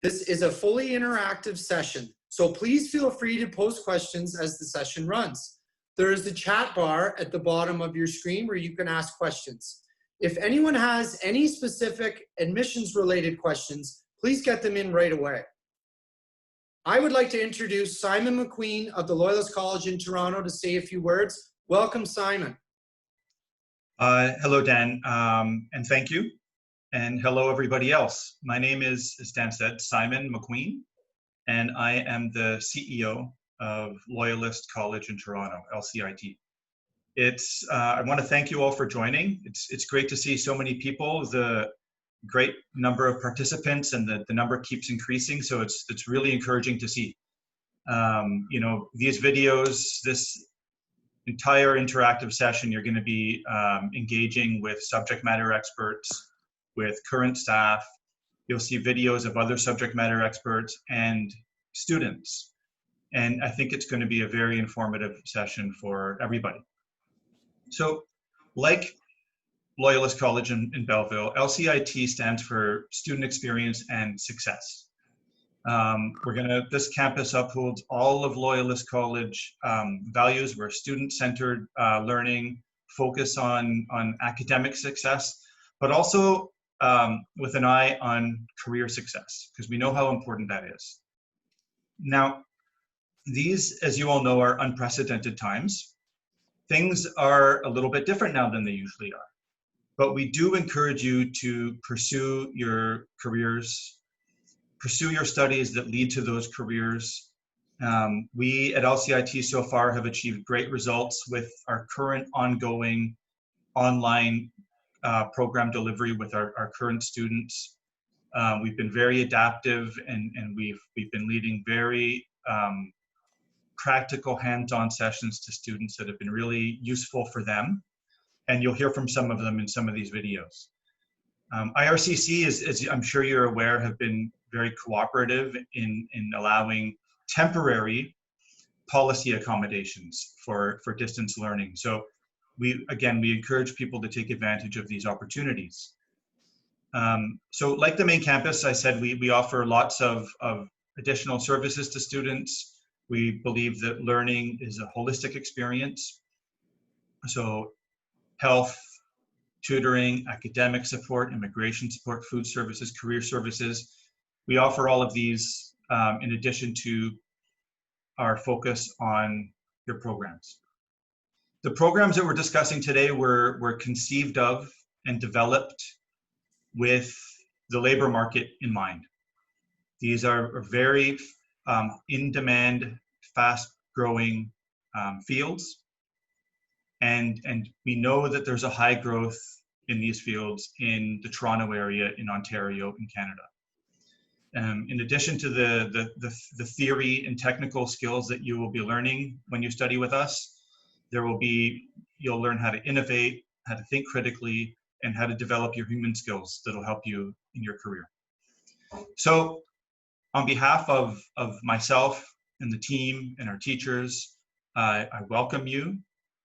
This is a fully interactive session, so please feel free to post questions as the session runs. There is the chat bar at the bottom of your screen where you can ask questions. If anyone has any specific admissions-related questions, please get them in right away. I would like to introduce Simon Mcqueen of the Loyalist College in Toronto to say a few words. Welcome, Simon. Hello, Dan, and thank you. And hello, everybody else. My name is, as Dan said, Simon Mcqueen, and I am the CEO of Loyalist College in Toronto, LCIT. I want to thank you all for joining. It's great to see so many people, the great number of participants, and the number keeps increasing, so it's really encouraging to see. You know, these videos, this entire interactive session, you're going to be engaging with subject matter experts, with current staff. You'll see videos of other subject matter experts and students. And I think it's going to be a very informative session for everybody. So, like Loyalist College in Belleville, LCIT stands for Student Experience and Success. This campus upholds all of Loyalist College values. We're student-centered learning, focus on academic success, but also with an eye on career success, because we know how important that is. Now, these, as you all know, are unprecedented times. Things are a little bit different now than they usually are, but we do encourage you to pursue your careers, pursue your studies that lead to those careers. We at LCIT so far have achieved great results with our current ongoing online program delivery with our current students. We've been very adaptive, and we've been leading very practical hands-on sessions to students that have been really useful for them. And you'll hear from some of them in some of these videos. IRCC, as I'm sure you're aware, have been very cooperative in allowing temporary policy accommodations for distance learning. So we encourage people to take advantage of these opportunities. So like the main campus, I said, we offer lots of additional services to students. We believe that learning is a holistic experience. So health, tutoring, academic support, immigration support, food services, career services. We offer all of these in addition to our focus on your programs. The programs that we're discussing today were conceived of and developed with the labor market in mind. These are very in-demand, fast-growing fields. And we know that there's a high growth in these fields in the Toronto area, in Ontario, in Canada. In addition to the theory and technical skills that you will be learning when you study with us, you'll learn how to innovate, how to think critically, and how to develop your human skills that'll help you in your career. So on behalf of myself and the team and our teachers, I welcome you.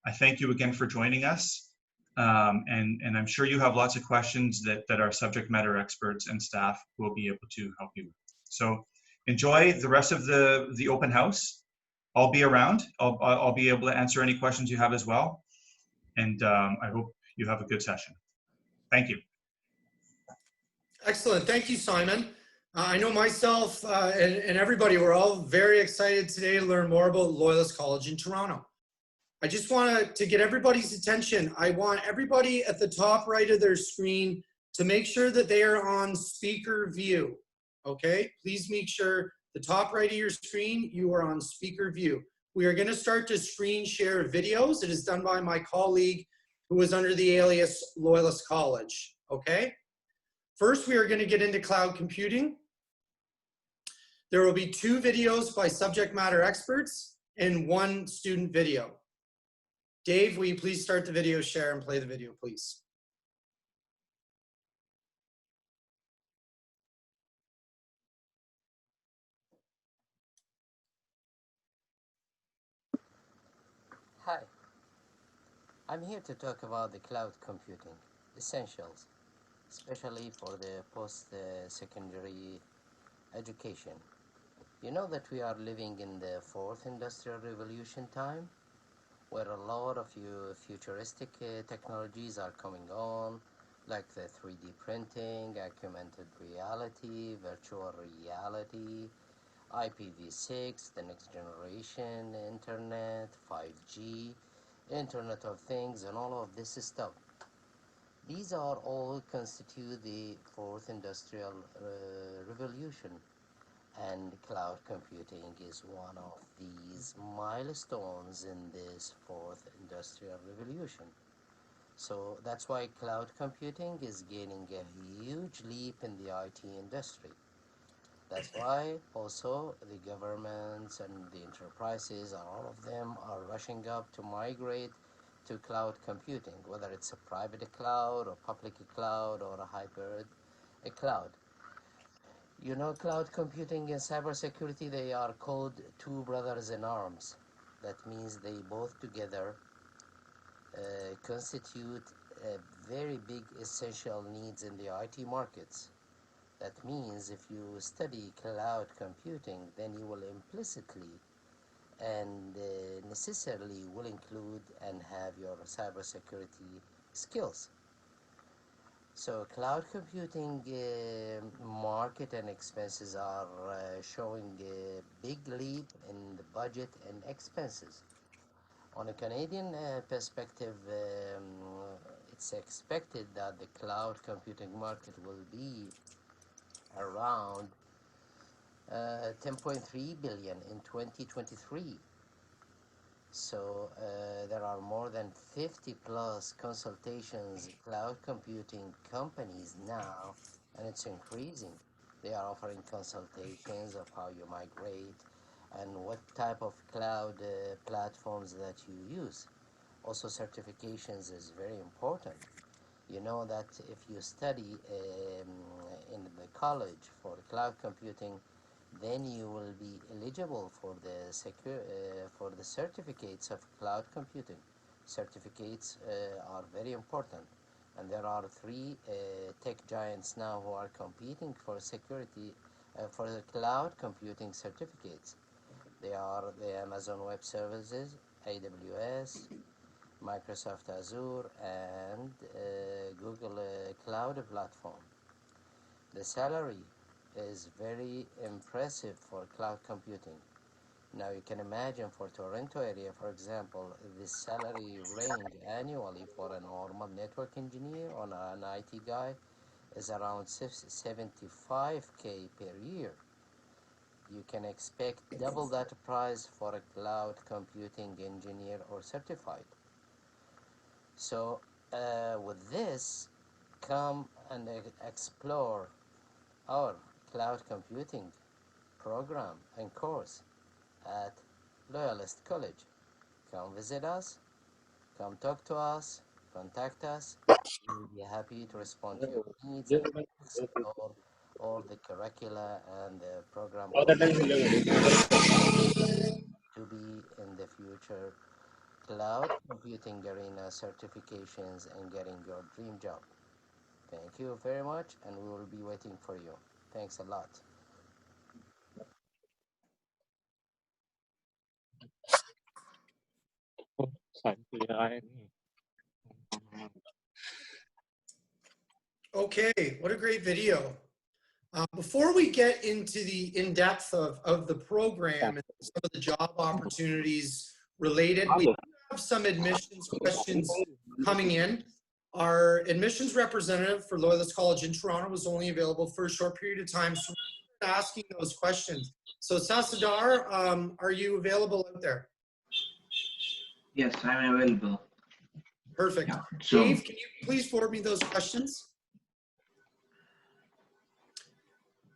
I thank you again for joining us. And I'm sure you have lots of questions that our subject matter experts and staff will be able to help you with. So enjoy the rest of the open house. I'll be around. I'll be able to answer any questions you have as well. And I hope you have a good session. Thank you. Excellent. Thank you, Simon. I know myself and everybody, we're all very excited today to learn more about Loyalist College in Toronto. I just want to get everybody's attention. I want everybody at the top right of their screen to make sure that they are on speaker view, okay? Please make sure the top right of your screen, you are on speaker view. We are gonna start to screen share videos. It is done by my colleague who is under the alias Loyalist College, okay? First, we are gonna get into cloud computing. There will be 2 videos by subject matter experts and 1 student video. Dave, will you please start the video share and play the video, please? Hi, I'm here to talk about the cloud computing essentials, especially for the post-secondary education. You know that we are living in the fourth industrial revolution time, where a lot of futuristic technologies are coming on, like the 3D printing, augmented reality, virtual reality, IPv6, the next generation internet, 5G, Internet of Things, and all of this stuff. These are all constitute the fourth industrial revolution, and cloud computing is one of these milestones in this fourth industrial revolution. So that's why cloud computing is gaining a huge leap in the IT industry. That's why also the governments and the enterprises, all of them are rushing up to migrate to cloud computing, whether it's a private cloud or public cloud or a hybrid cloud. You know, cloud computing and cybersecurity, they are called two brothers in arms. That means they both together constitute very big essential needs in the IT markets. That means if you study cloud computing, then you will implicitly and necessarily will include and have your cybersecurity skills. So cloud computing market and expenses are showing a big leap in the budget and expenses. On a Canadian perspective, it's expected that the cloud computing market will be around 10.3 billion in 2023. So there are more than 50 plus consultations cloud computing companies now, and it's increasing. They are offering consultations of how you migrate and what type of cloud platforms that you use. Also, certifications is very important. You know that if you study in the college for cloud computing, then you will be eligible for the certificates of cloud computing. Certificates are very important, and there are three tech giants now who are competing for for the cloud computing certificates. They are the Amazon Web Services, AWS, Microsoft Azure, and Google Cloud Platform. The salary is very impressive for cloud computing. Now you can imagine for Toronto area, for example, the salary range annually for a normal network engineer or an IT guy is around 75K per year. You can expect double that price for a cloud computing engineer or certified. So with this, come and explore our cloud computing program and course at Loyalist College. Come visit us, come talk to us, contact us. We'll be happy to respond to your needs and explore all the curricula and the program to be in the future cloud computing arena certifications and getting your dream job. Thank you very much, and we will be waiting for you. Thanks a lot. Okay, what a great video. Before we get into the in-depth of the program and some of the job opportunities related, we have some admissions questions coming in. Our admissions representative for Loyalist College in Toronto was only available for a short period of time, so we're asking those questions. So Sasadar, are you available out there? Yes, I'm available. Perfect. Yeah, so, Dave, can you please forward me those questions?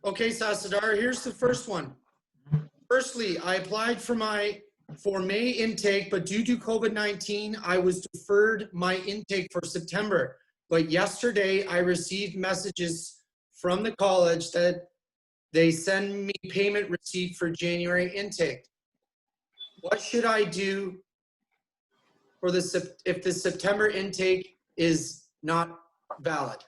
Okay, Sasadar, here's the first one. Firstly, I applied for May intake, but due to COVID-19, I was deferred my intake for September. But yesterday, I received messages from the college that they send me payment receipt for January intake. What should I do for if the September intake is not valid?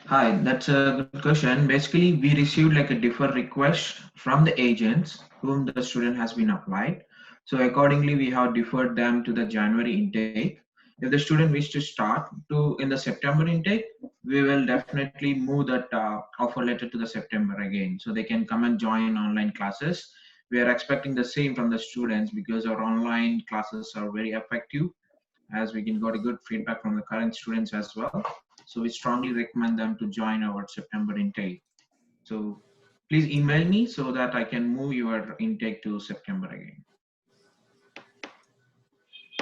Hi, that's a good question. Basically, we received like a defer request from the agents whom the student has been applied. So accordingly, we have deferred them to the January intake. If the student wish to start to in the September intake, we will definitely move that offer letter to the September again, so they can come and join online classes. We are expecting the same from the students because our online classes are very effective, as we can got a good feedback from the current students as well. So we strongly recommend them to join our September intake. So please email me so that I can move your intake to September again.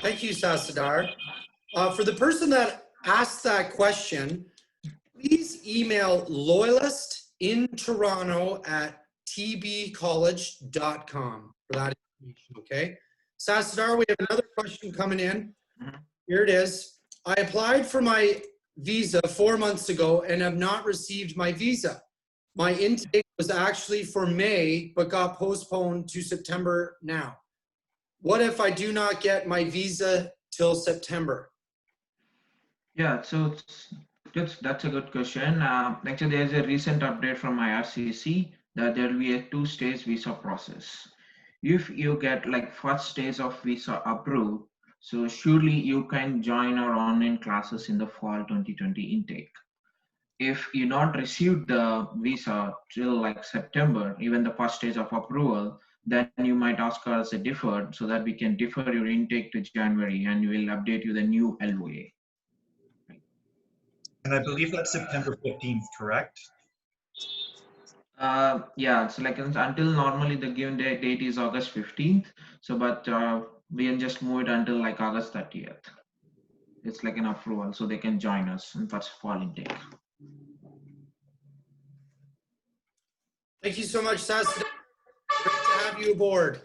Thank you, Sasadar. For the person that asked that question, please email Loyalist in Toronto at tbcollege.com for that information, okay? Sasadar, we have another question coming in. Mhm. Here it is. I applied for my visa 4 months ago and have not received my visa. My intake was actually for May, but got postponed to September now. What if I do not get my visa till September? Yeah, so that's a good question. Actually, there's a recent update from IRCC that there will be a two-stage visa process. If you get like first stage of visa approved, so surely you can join our online classes in the fall 2020 intake. If you not received the visa till like September, even the first stage of approval, then you might ask us a deferred so that we can defer your intake to January and we will update you the new LOA. And I believe that's September 15th, correct? Yeah, so like until normally the given date is August 15th. So, but we can just move it until like August 30th. It's like an approval, so they can join us in first fall intake. Thank you so much, Sas. Great to have you aboard.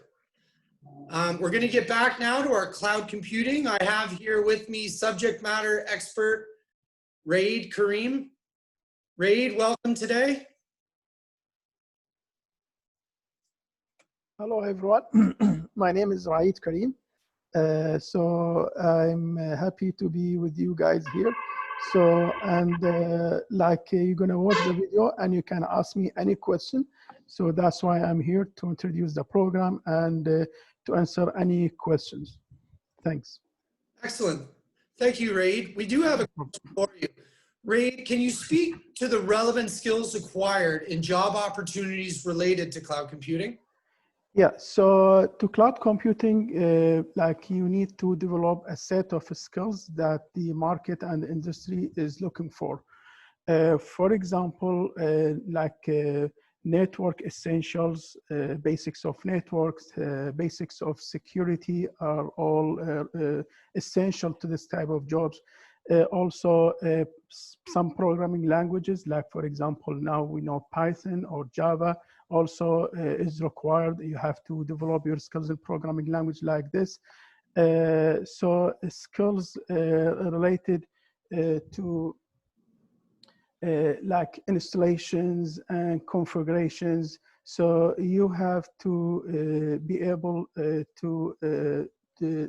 We're going to get back now to our cloud computing. I have here with me subject matter expert Raid Kareem. Raid, welcome today. Hello, everyone. My name is Raid Kareem. So I'm happy to be with you guys here. So, and you're gonna watch the video and you can ask me any question. So that's why I'm here to introduce the program and to answer any questions. Thanks. Excellent. Thank you, Raid. We do have a question for you. Raid, can you speak to the relevant skills acquired in job opportunities related to cloud computing? Yeah, so to cloud computing, you need to develop a set of skills that the market and the industry is looking for. For example, network essentials, basics of networks, basics of security are all essential to this type of jobs. Also, some programming languages, like for example, now we know Python or Java also is required. You have to develop your skills in programming language like this. So skills related to like installations and configurations. So you have to be able to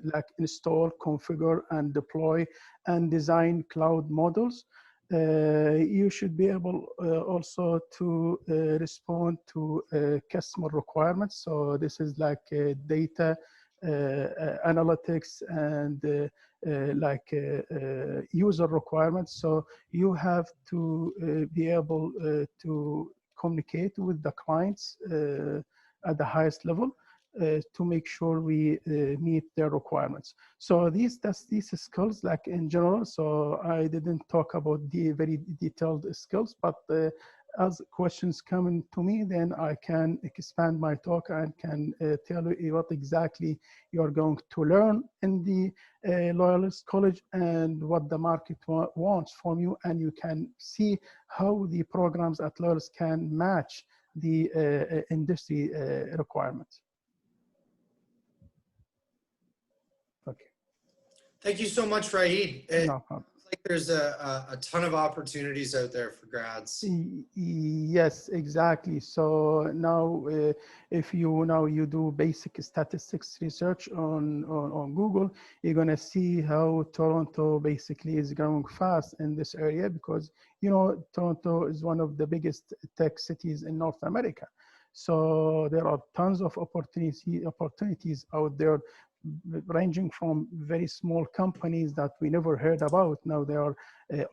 like install, configure, and deploy and design cloud models. You should be able also to respond to customer requirements. So this is like data analytics and user requirements. So you have to be able to communicate with the clients at the highest level to make sure we meet their requirements. So these skills, like in general. So I didn't talk about the very detailed skills, but as questions come to me, then I can expand my talk and can tell you what exactly you're going to learn in the Loyalist College and what the market wants from you, and you can see how the programs at Loyalist can match the industry requirements. Okay. Thank you so much, Raid. No problem. like there's a ton of opportunities out there for grads. Yes, exactly. So now, if you do basic statistics research on Google, you're gonna see how Toronto basically is growing fast in this area because Toronto is one of the biggest tech cities in North America. So there are tons of opportunities out there, ranging from very small companies that we never heard about. Now they are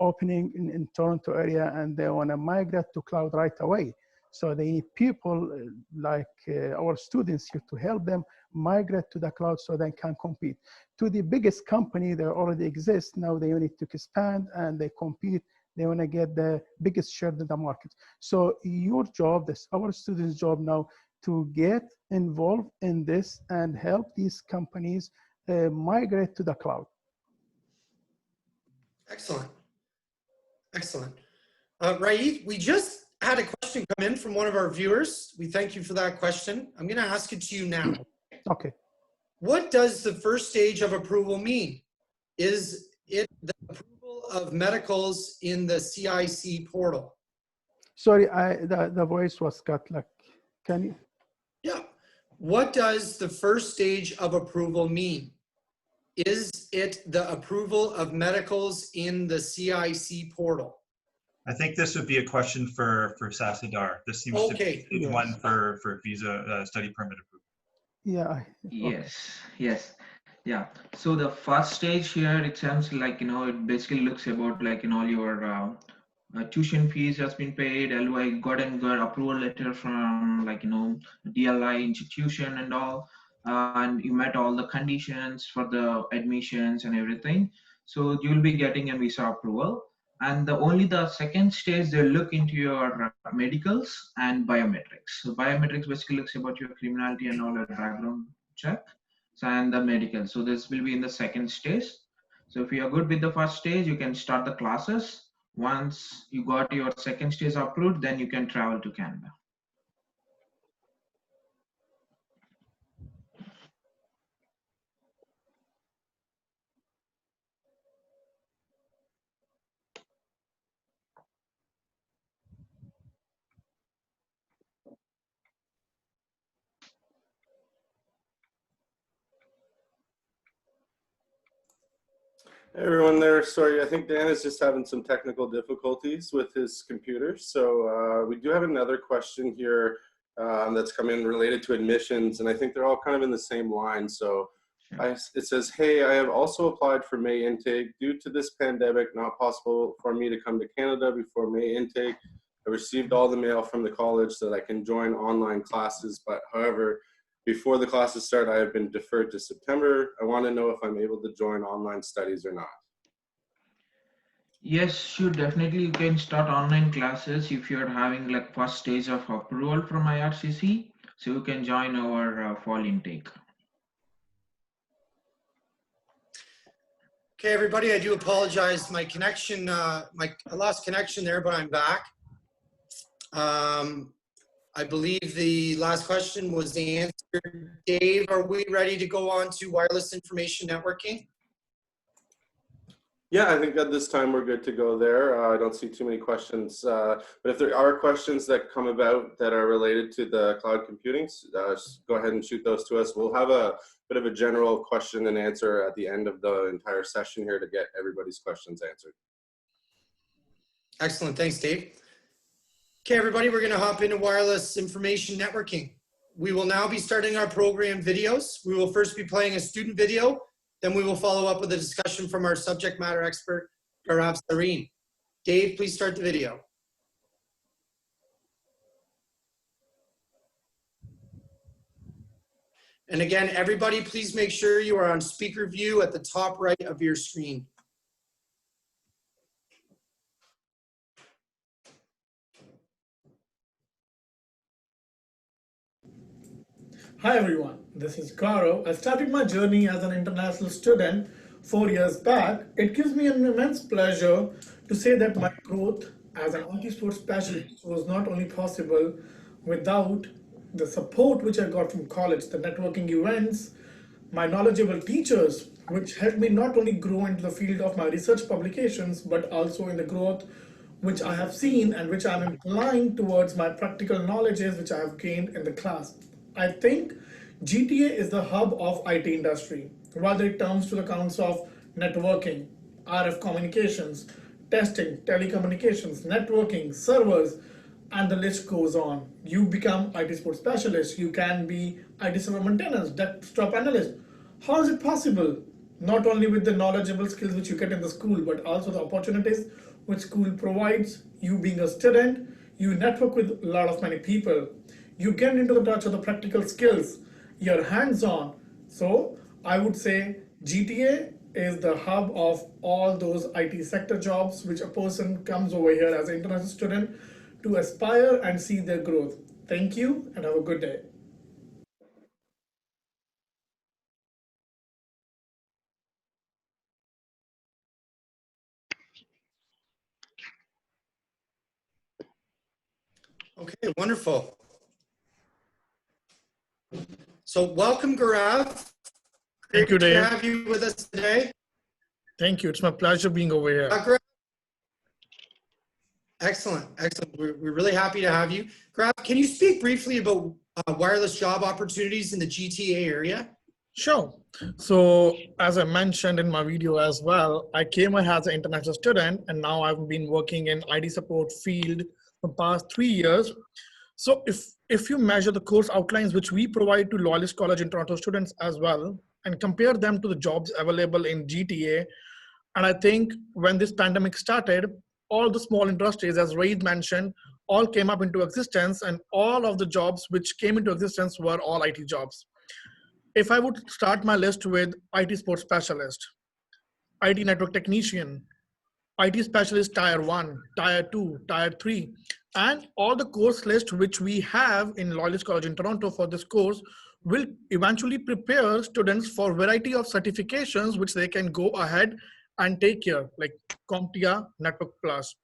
opening in Toronto area, and they want to migrate to cloud right away. So they need people like our students here to help them migrate to the cloud so they can compete. To the biggest company that already exists, now they need to expand and they compete. They want to get the biggest share of the market. So your job, this our students' job now, to get involved in this and help these companies migrate to the cloud. Excellent. Excellent. Raif, we just had a question come in from one of our viewers. We thank you for that question. I'm going to ask it to you now. Okay. What does the first stage of approval mean? Is it the approval of medicals in the CIC portal? Sorry, the voice was cut. Like, can you? Yeah. What does the first stage of approval mean? Is it the approval of medicals in the CIC portal? I think this would be a question for Sasidar. This seems to be stage one for visa study permit approval. Yeah. Yes. Yeah. So the first stage here, it sounds like, it basically looks about like, your tuition fees has been paid, LOI got approval letter from like, DLI institution and all, and you met all the conditions for the admissions and everything. So you'll be getting a visa approval. And only the second stage, they look into your medicals and biometrics. So biometrics basically looks about your criminality and all your background check, and the medical. So this will be in the second stage. So if you are good with the first stage, you can start the classes. Once you got your second stage approved, then you can travel to Canada. Hey everyone there. Sorry, I think Dan is just having some technical difficulties with his computer. So we do have another question here that's come in related to admissions, and I think they're all kind of in the same line. So it says, hey, I have also applied for May intake. Due to this pandemic, not possible for me to come to Canada before May intake. I received all the mail from the college so that I can join online classes, but however, before the classes start, I have been deferred to September. I want to know if I'm able to join online studies or not. Yes, sure, definitely you can start online classes if you're having like first stage of approval from IRCC. So you can join our fall intake. Okay, everybody, I do apologize. My connection, I lost connection there, but I'm back. I believe the last question was the answer. Dave, are we ready to go on to wireless information networking? Yeah, I think at this time we're good to go there. I don't see too many questions, but if there are questions that come about that are related to the cloud computing, go ahead and shoot those to us. We'll have a bit of a general question and answer at the end of the entire session here to get everybody's questions answered. Excellent, thanks, Dave. Okay, everybody, we're going to hop into wireless information networking. We will now be starting our program videos. We will first be playing a student video, then we will follow up with a discussion from our subject matter expert, Gaurav Sareen. Dave, please start the video. And again, everybody, please make sure you are on speaker view at the top right of your screen. Hi everyone, this is Gaurav. I started my journey as an international student 4 years back. It gives me an immense pleasure to say that my growth as an anti-sport specialist was not only possible without the support which I got from college, the networking events, my knowledgeable teachers which helped me not only grow into the field of my research publications, but also in the growth which I have seen and which I'm implying towards my practical knowledges which I have gained in the class. I think GTA is the hub of IT industry, whether it comes to the counts of networking, RF communications, testing, telecommunications, networking, servers, and the list goes on. You become IT support specialist, you can be IT server maintenance, desktop analyst. How is it possible? Not only with the knowledgeable skills which you get in the school, but also the opportunities which school provides. You being a student, you network with a lot of many people. You get into the touch of the practical skills. You're hands-on. So I would say GTA is the hub of all those IT sector jobs which a person comes over here as an international student to aspire and see their growth. Thank you and have a good day. Okay, wonderful. So welcome, Gaurav. Thank you, Great to Dave. have you with us today. Thank you. It's my pleasure being over here. Gaurav, excellent, excellent. We're really happy to have you. Gaurav, can you speak briefly about wireless job opportunities in the GTA area? Sure. So as I mentioned in my video as well, I came here as an international student and now I've been working in IT support field for the past 3 years. So if you measure the course outlines which we provide to Loyalist College in Toronto students as well and compare them to the jobs available in GTA, and I think when this pandemic started, all the small industries, as Raid mentioned, all came up into existence, and all of the jobs which came into existence were all IT jobs. If I would start my list with IT support specialist, IT network technician, IT specialist tier 1, tier 2, tier 3, and all the course list which we have in Loyalist College in Toronto for this course will eventually prepare students for variety of certifications which they can go ahead and take here, like CompTIA Network Plus,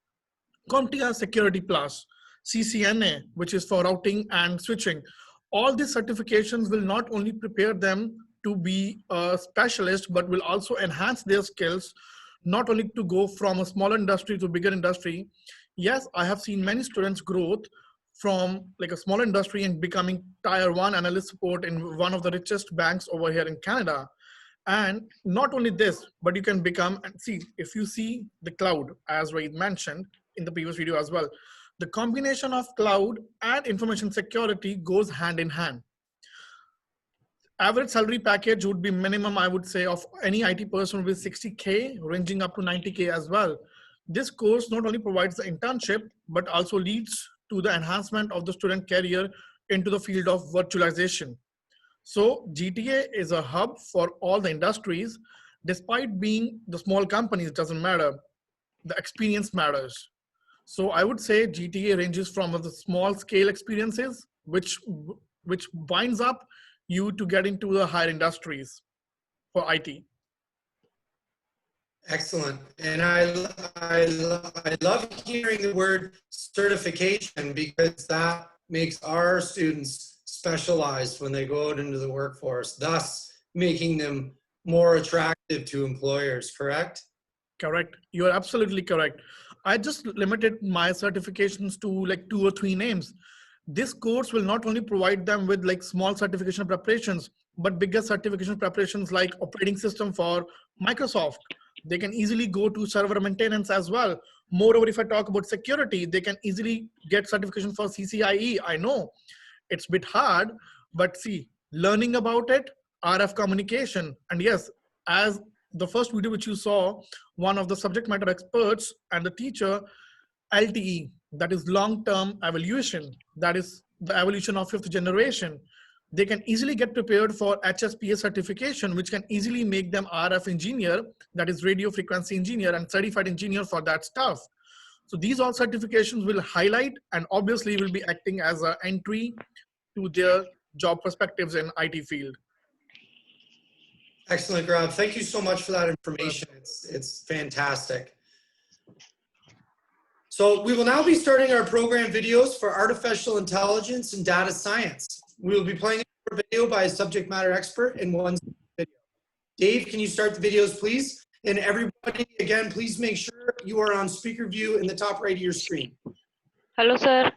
CompTIA Security Plus, CCNA, which is for routing and switching. All these certifications will not only prepare them to be a specialist, but will also enhance their skills, not only to go from a smaller industry to bigger industry. Yes, I have seen many students growth from like a small industry and becoming tier 1 analyst support in one of the richest banks over here in Canada. And not only this, but you can become, and see, if you see the cloud, as Raid mentioned in the previous video as well, the combination of cloud and information security goes hand in hand. Average salary package would be minimum, I would say, of any IT person with 60K, ranging up to 90K as well. This course not only provides the internship, but also leads to the enhancement of the student career into the field of virtualization. So GTA is a hub for all the industries. Despite being the small companies, it doesn't matter. The experience matters. So I would say GTA ranges from the small scale experiences, which binds up you to get into the higher industries for IT. Excellent. And I love hearing the word certification because that makes our students specialized when they go out into the workforce, thus making them more attractive to employers, correct? Correct. You are absolutely correct. I just limited my certifications to like 2 or 3 names. This course will not only provide them with like small certification preparations, but bigger certification preparations like operating system for Microsoft. They can easily go to server maintenance as well. Moreover, if I talk about security, they can easily get certification for CCIE. I know it's a bit hard, but see, learning about it, RF communication, and yes, as the first video which you saw, one of the subject matter experts and the teacher, LTE, that is long-term evaluation, that is the evolution of 5th generation. They can easily get prepared for HSPA certification, which can easily make them RF engineer, that is radio frequency engineer, and certified engineer for that stuff. So these all certifications will highlight and obviously will be acting as an entry to their job perspectives in IT field. Excellent, Gaurav. Thank you so much for that information. It's fantastic. So we will now be starting our program videos for artificial intelligence and data science. We will be playing a video by a subject matter expert in one video. Dave, can you start the videos, please? And everybody, again, please make sure you are on speaker view in the top right of your screen. Hello, sir.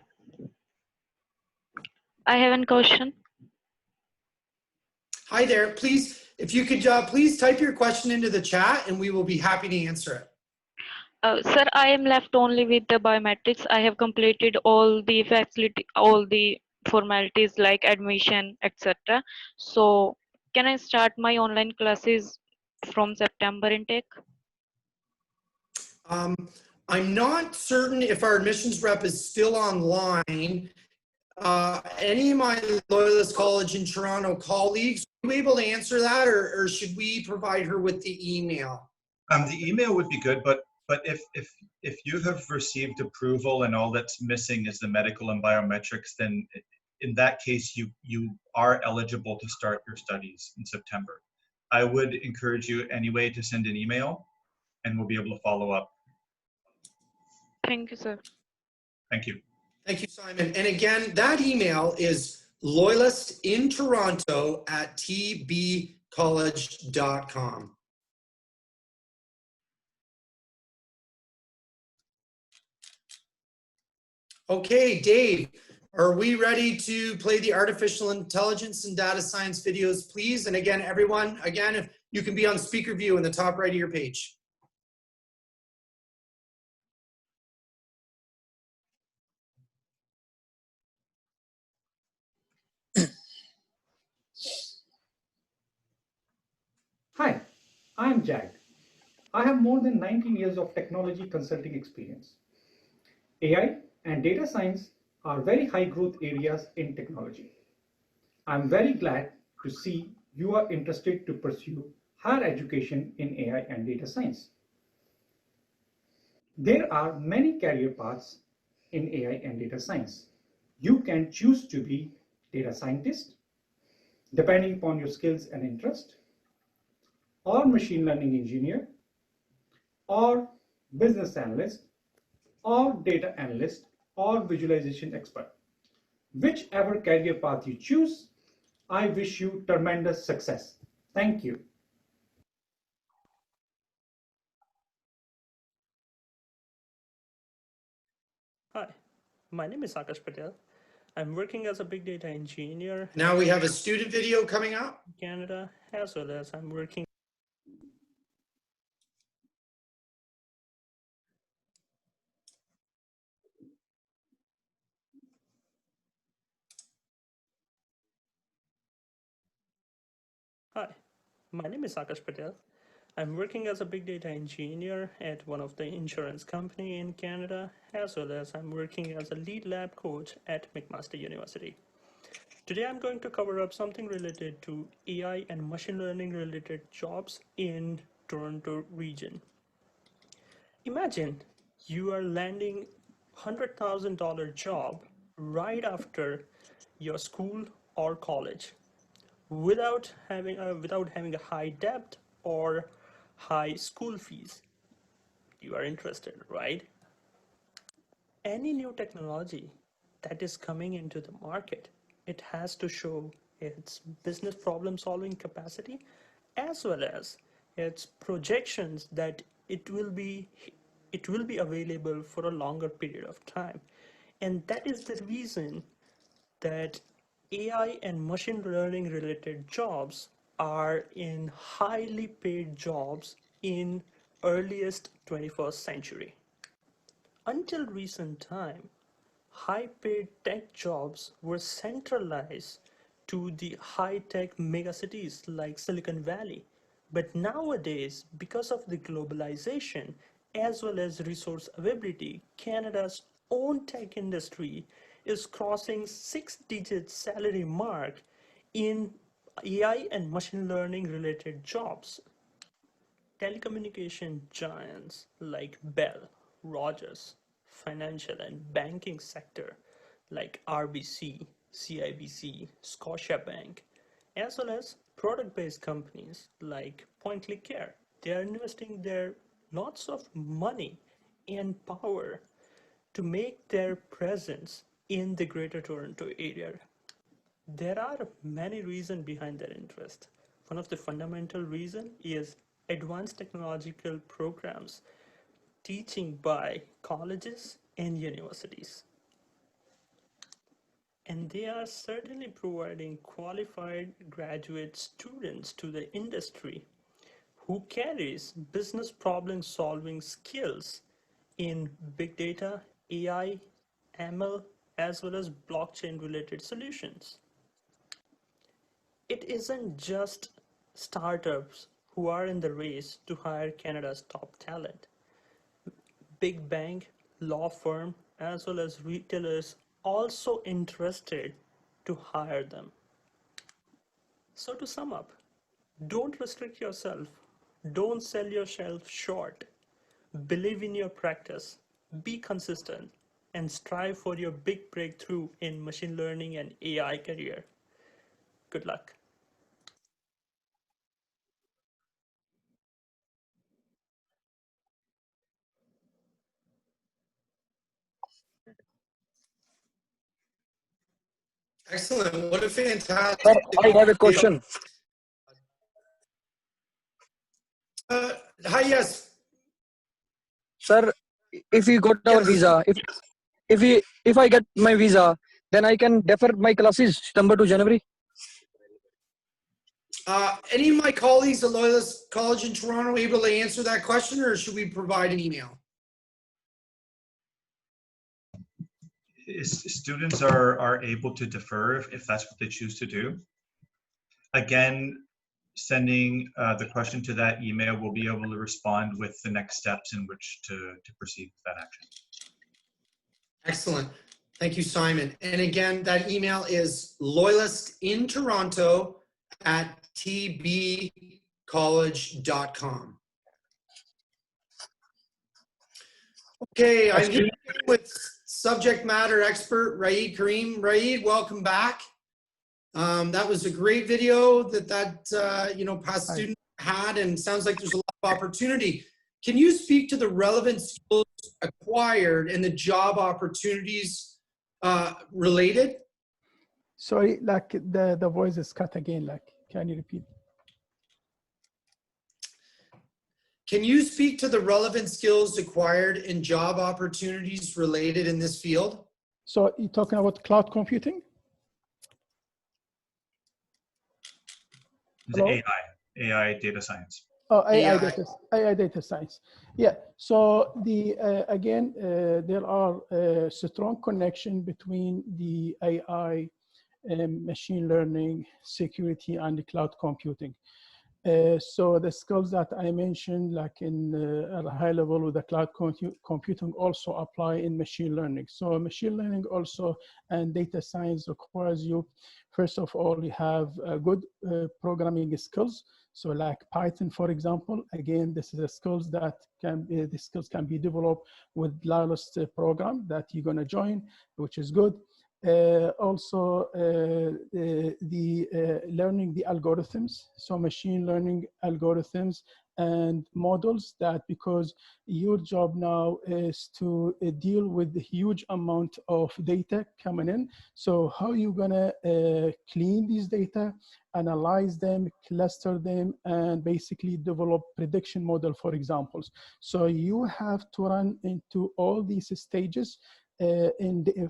I have a question. Hi there. Please, if you could please type your question into the chat and we will be happy to answer it. Sir, I am left only with the biometrics. I have completed all the facility, all the formalities like admission, etc. So, can I start my online classes from September intake? I'm not certain if our admissions rep is still online. Any of my Loyalist College in Toronto colleagues, are you able to answer that, or should we provide her with the email? The email would be good, but if you have received approval and all that's missing is the medical and biometrics, then in that case you are eligible to start your studies in September. I would encourage you anyway to send an email, and we'll be able to follow up. Thank you, sir. Thank you. Thank you, Simon. And again, that email is loyalistintoronto@tbcollege.com. Okay, Dave, are we ready to play the artificial intelligence and data science videos, please? And again, everyone, again, if you can be on speaker view in the top right of your page. Hi, I am Jag. I have more than 19 years of technology consulting experience. AI and data science are very high growth areas in technology. I'm very glad to see you are interested to pursue higher education in AI and data science. There are many career paths in AI and data science. You can choose to be data scientist, depending upon your skills and interest, or machine learning engineer, or business analyst, or data analyst, or visualization expert. Whichever career path you choose, I wish you tremendous success. Thank you. Hi, my name is Akash Patel. I'm working as a big data engineer Now we have a student video coming up. in Canada, as well as I'm working. Hi, my name is Akash Patel. I'm working as a big data engineer at one of the insurance company in Canada, as well as I'm working as a lead lab coach at McMaster University. Today I'm going to cover up something related to AI and machine learning related jobs in Toronto region. Imagine you are landing $100,000 job right after your school or college without having a high debt or high school fees. You are interested, right? Any new technology that is coming into the market, it has to show its business problem solving capacity as well as its projections that it will be available for a longer period of time. And that is the reason that AI and machine learning related jobs are in highly paid jobs in earliest 21st century. Until recent time, high-paid tech jobs were centralized to the high-tech megacities like Silicon Valley. But nowadays, because of the globalization as well as resource availability, Canada's own tech industry is crossing six-digit salary mark in AI and machine learning related jobs. Telecommunication giants like Bell, Rogers, financial and banking sector like RBC, CIBC, Scotiabank, as well as product-based companies like Point Click Care. They are investing their lots of money and power to make their presence in the Greater Toronto area. There are many reasons behind their interest. One of the fundamental reason is advanced technological programs teaching by colleges and universities. And they are certainly providing qualified graduate students to the industry who carries business problem solving skills in big data, AI, ML, as well as blockchain related solutions. It isn't just startups who are in the race to hire Canada's top talent. Big bank, law firm, as well as retailers also interested to hire them. So to sum up, don't restrict yourself. Don't sell yourself short. Believe in your practice. Be consistent and strive for your big breakthrough in machine learning and AI career. Good luck. Excellent. What a fantastic. Sir, I have a question. Hi, yes. Sir, if we got our Yes. visa, if I get my visa, then I can defer my classes September to January. Any of my colleagues at Loyalist College in Toronto able to answer that question, or should we provide an email? Students are able to defer if that's what they choose to do. Again, sending the question to that email, we'll be able to respond with the next steps in which to proceed with that action. Excellent. Thank you, Simon. And again, that email is loyalistintoronto@tbcollege.com. Okay, I'm here with subject matter expert Raid Kareem. Raid, welcome back. That was a great video that past student had, and sounds like there's a lot of opportunity. Can you speak to the relevant skills acquired and the job opportunities related? Sorry, like the voice is cut again. Like, can you repeat? Can you speak to the relevant skills acquired and job opportunities related in this field? So you're talking about cloud computing? AI data science. Oh, AI data science. Yeah. So there are strong connection between the AI, machine learning, security, and the cloud computing. So the skills that I mentioned, like at a high level with the cloud computing, also apply in machine learning. So machine learning also and data science requires you, first of all, you have good programming skills. So like Python, for example, again, this is a skills that can be developed with Loyalist program that you're gonna join, which is good. Also learning the algorithms, so machine learning algorithms and models, that because your job now is to deal with the huge amount of data coming in. So how you gonna clean these data, analyze them, cluster them, and basically develop prediction model, for examples. So you have to run into all these stages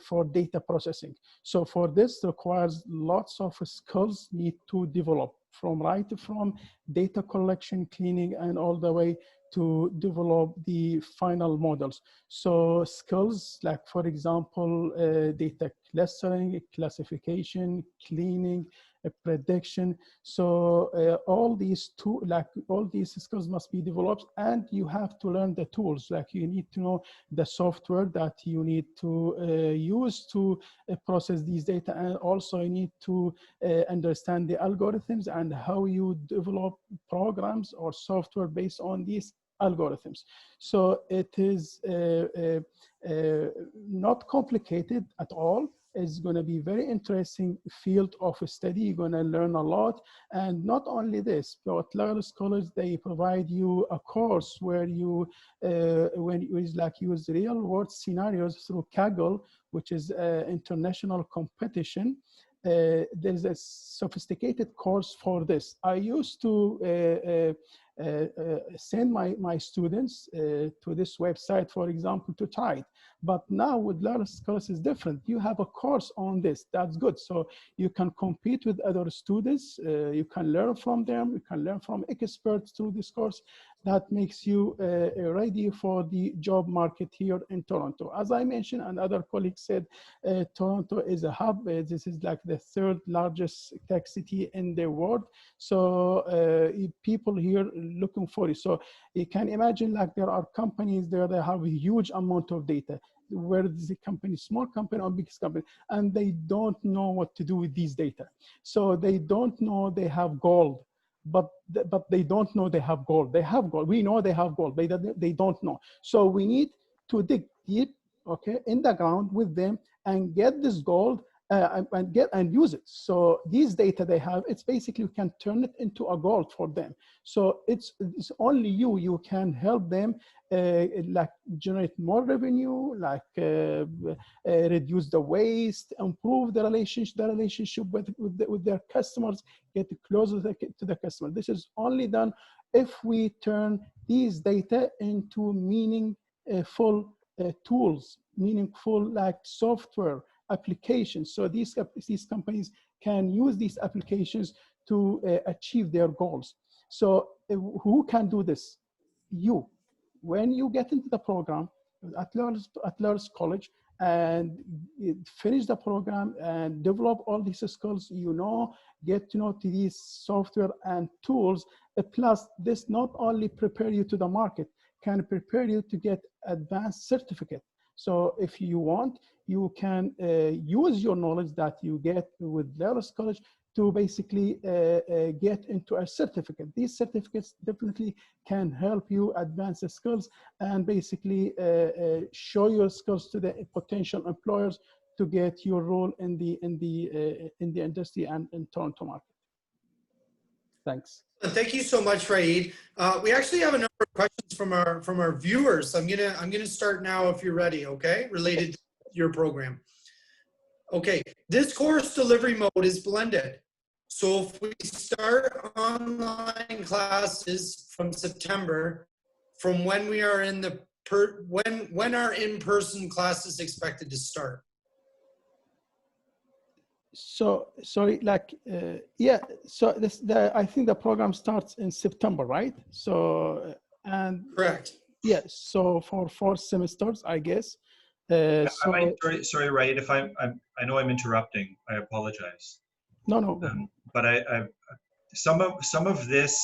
for data processing. So for this requires lots of skills need to develop from data collection, cleaning, and all the way to develop the final models. So skills like, for example, data clustering, classification, cleaning, prediction. So all these skills must be developed, and you have to learn the tools. Like you need to know the software that you need to use to process these data, and also you need to understand the algorithms and how you develop programs or software based on these algorithms. So it is not complicated at all. It's going to be very interesting field of study. You're going to learn a lot. And not only this, but Loyalist College, they provide you a course where you use real world scenarios through Kaggle, which is international competition. there's a sophisticated course for this. I used to send my students to this website, for example, to try it. But now with Loyalist course is different. You have a course on this. That's good. So you can compete with other students. You can learn from them. You can learn from experts through this course. That makes you ready for the job market here in Toronto. As I mentioned, and other colleagues said, Toronto is a hub. This is like the third largest tech city in the world. So people here looking for it. So you can imagine, like, there are companies there that have a huge amount of data, where is a company, small company or biggest company, and they don't know what to do with these data. So they don't know they have gold, but they don't know they have gold. They have gold. We know they have gold. They don't know. So we need to dig deep, okay, in the ground with them and get this gold and use it. So these data they have, it's basically you can turn it into a gold for them. So it's only you can help them like generate more revenue, like reduce the waste, improve the relationship with their customers, get closer to the customer. This is only done if we turn these data into meaningful tools, meaningful like software applications. So these companies can use these applications to achieve their goals. So who can do this? You. When you get into the program at Loyalist College and finish the program and develop all these skills, get to know these software and tools, plus this not only prepare you to the market, can prepare you to get advanced certificate. So if you want, you can use your knowledge that you get with Loyalist College to basically get into a certificate. These certificates definitely can help you advance the skills and basically show your skills to the potential employers to get your role in the industry and in Toronto market. Thanks. Thank you so much, Raid. We actually have a number of questions from our viewers. I'm gonna start now if you're ready. Okay, related to your program. Okay, this course delivery mode is blended. So if we start online classes from September, from when we are in the when are in-person classes expected to start? So sorry, like yeah. So I think the program starts in September, right? So and correct. Yeah. So for 4 semesters, I guess. Sorry, Raid. If I know I'm interrupting. I apologize. No. But some of this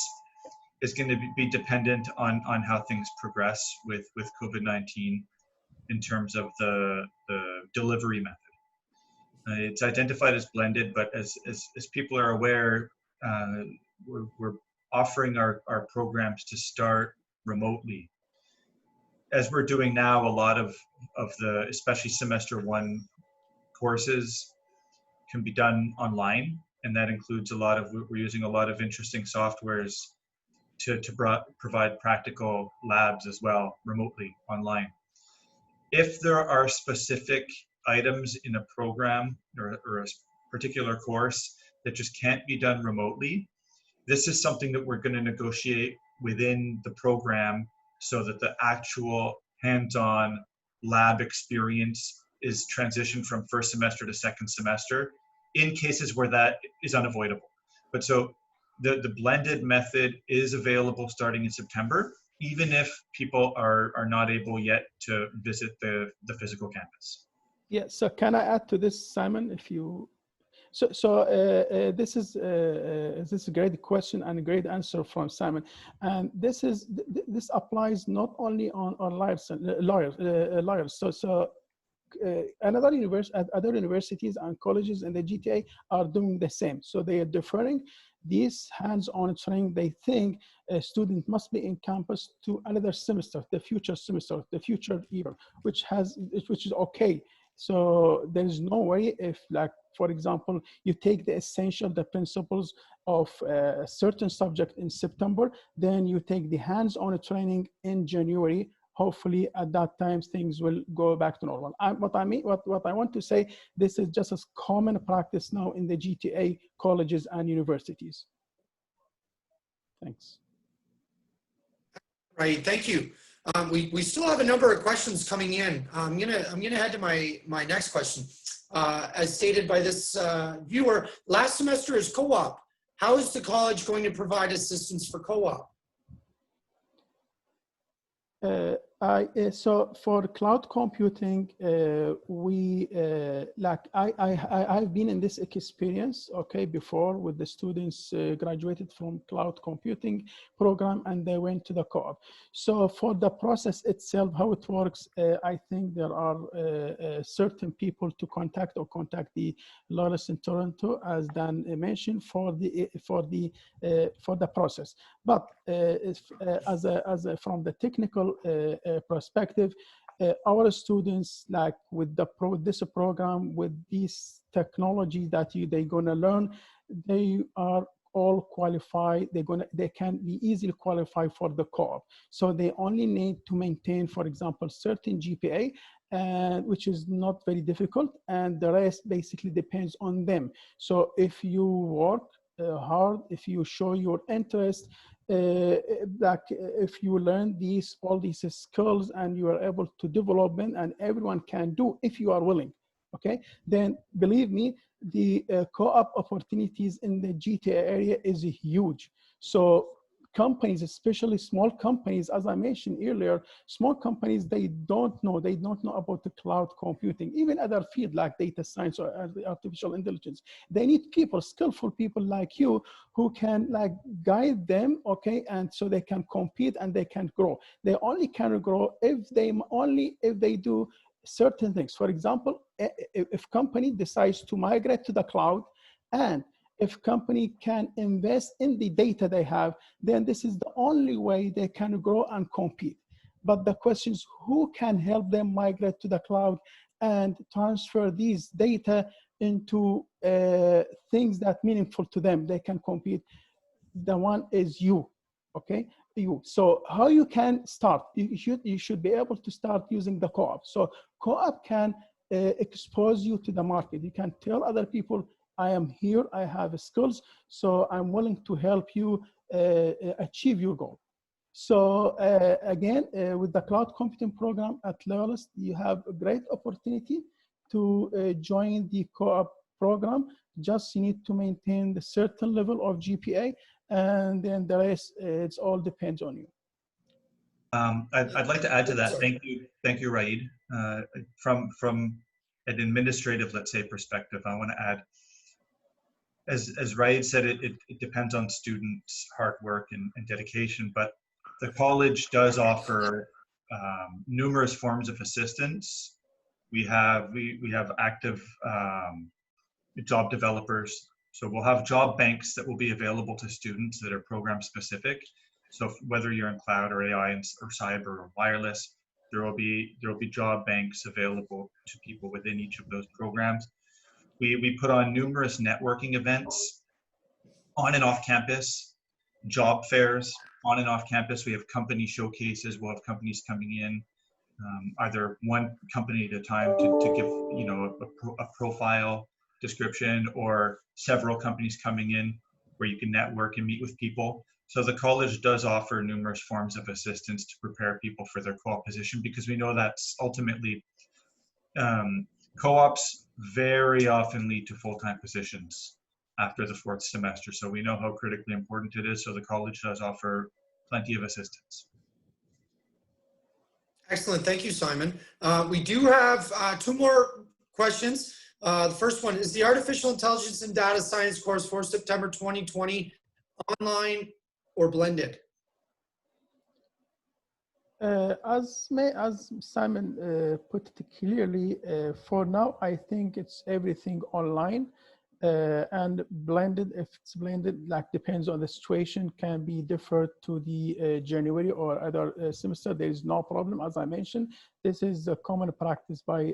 is going to be dependent on how things progress with COVID-19 in terms of the delivery method. It's identified as blended, but as people are aware, we're offering our programs to start remotely. As we're doing now, a lot of the, especially semester 1 courses can be done online, and that includes we're using a lot of interesting softwares to provide practical labs as well, remotely online. If there are specific items in a program or a particular course that just can't be done remotely, this is something that we're going to negotiate within the program so that the actual hands-on lab experience is transitioned from first semester to second semester in cases where that is unavoidable. But so the blended method is available starting in September, even if people are not able yet to visit the physical campus. Yeah, so can I add to this, Simon, if you... This is a great question and a great answer from Simon. And this applies not only on lawyers. Other universities and colleges in the GTA are doing the same. So they are deferring these hands-on training. They think a student must be in campus to another semester, the future semester, the future year, which is okay. So there's no way if, like, for example, you take the principles of a certain subject in September, then you take the hands-on training in January hopefully at that time things will go back to normal. What I want to say, this is just as common practice now in the GTA colleges and universities. Thanks. Right, thank you. We still have a number of questions coming in. I'm gonna head to my next question. As stated by this viewer, last semester is co-op. How is the college going to provide assistance for co-op? So for cloud computing, I've been in this experience, okay, before with the students graduated from cloud computing program and they went to the co-op. So for the process itself, how it works, I think there are certain people to contact the Loyalist in Toronto, as Dan mentioned, for the process. But from the technical perspective, our students, like with this program, with this technology that they're gonna learn, they are all qualified. They can be easily qualified for the co-op. So they only need to maintain, for example, certain GPA, which is not very difficult, and the rest basically depends on them. So if you work hard, if you show your interest, like if you learn all these skills and you are able to develop them, and everyone can do if you are willing, okay, then believe me, the co-op opportunities in the GTA area is huge. So companies, especially small companies, as I mentioned earlier, small companies, they don't know about the cloud computing, even other field like data science or artificial intelligence. They need people, skillful people like you, who can like guide them, okay, and so they can compete and they can grow. They only can grow if they do certain things. For example, if company decides to migrate to the cloud, and if company can invest in the data they have, then this is the only way they can grow and compete. But the question is, who can help them migrate to the cloud and transfer these data into things that meaningful to them? They can compete. The one is you, okay? You. So how you can start? You should be able to start using the co-op. So co-op can expose you to the market. You can tell other people, I am here, I have skills, so I'm willing to help you achieve your goal. So again, with the cloud computing program at Loyalist, you have a great opportunity to join the co-op program. Just you need to maintain the certain level of GPA, and then the rest, it all depends on you. I'd like to add to that. Thank you, Raid. From an administrative, let's say, perspective, I want to add, as Raid said, it depends on students' hard work and dedication, but the college does offer numerous forms of assistance. We have active job developers. So we'll have job banks that will be available to students that are program specific. So whether you're in cloud or AI or cyber or wireless, there will be job banks available to people within each of those programs. We put on numerous networking events on and off campus, job fairs on and off campus. We have company showcases. We'll have companies coming in, either one company at a time to give a profile description, or several companies coming in where you can network and meet with people. So the college does offer numerous forms of assistance to prepare people for their co-op position, because we know that's ultimately co-ops very often lead to full-time positions after the 4th semester. So we know how critically important it is. So the college does offer plenty of assistance. Excellent, thank you, Simon. We do have 2 more questions. The first one is the Artificial Intelligence and Data Science course for September 2020 online or blended? As Simon put it clearly, for now, I think it's everything online and blended. If it's blended, like depends on the situation, can be deferred to the January or other semester. There is no problem. As I mentioned, this is a common practice by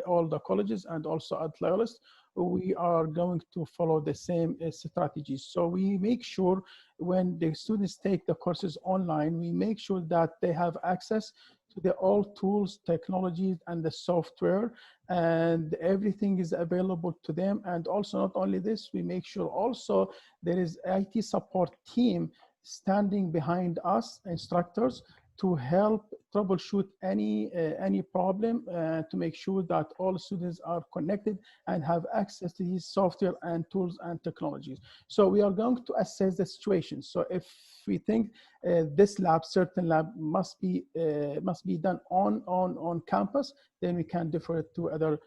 all the colleges, and also at Loyalist. We are going to follow the same strategies. So we make sure when the students take the courses online, we make sure that they have access to the all tools, technologies, and the software, and everything is available to them. And also, not only this, we make sure also there is IT support team standing behind us, instructors, to help troubleshoot any problem, to make sure that all students are connected and have access to these software and tools and technologies. So we are going to assess the situation. So if we think this lab, certain lab must be done on campus, then we can defer it to other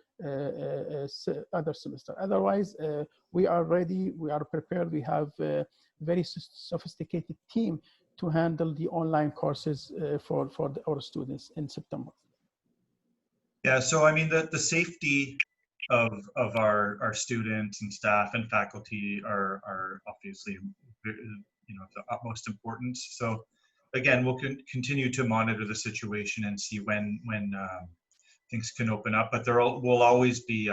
semester. Otherwise, we are ready, we are prepared, we have a very sophisticated team to handle the online courses for our students in September. Yeah, so I mean, the safety of our students and staff and faculty are obviously, the utmost importance. So again, we'll continue to monitor the situation and see when things can open up, but there will always be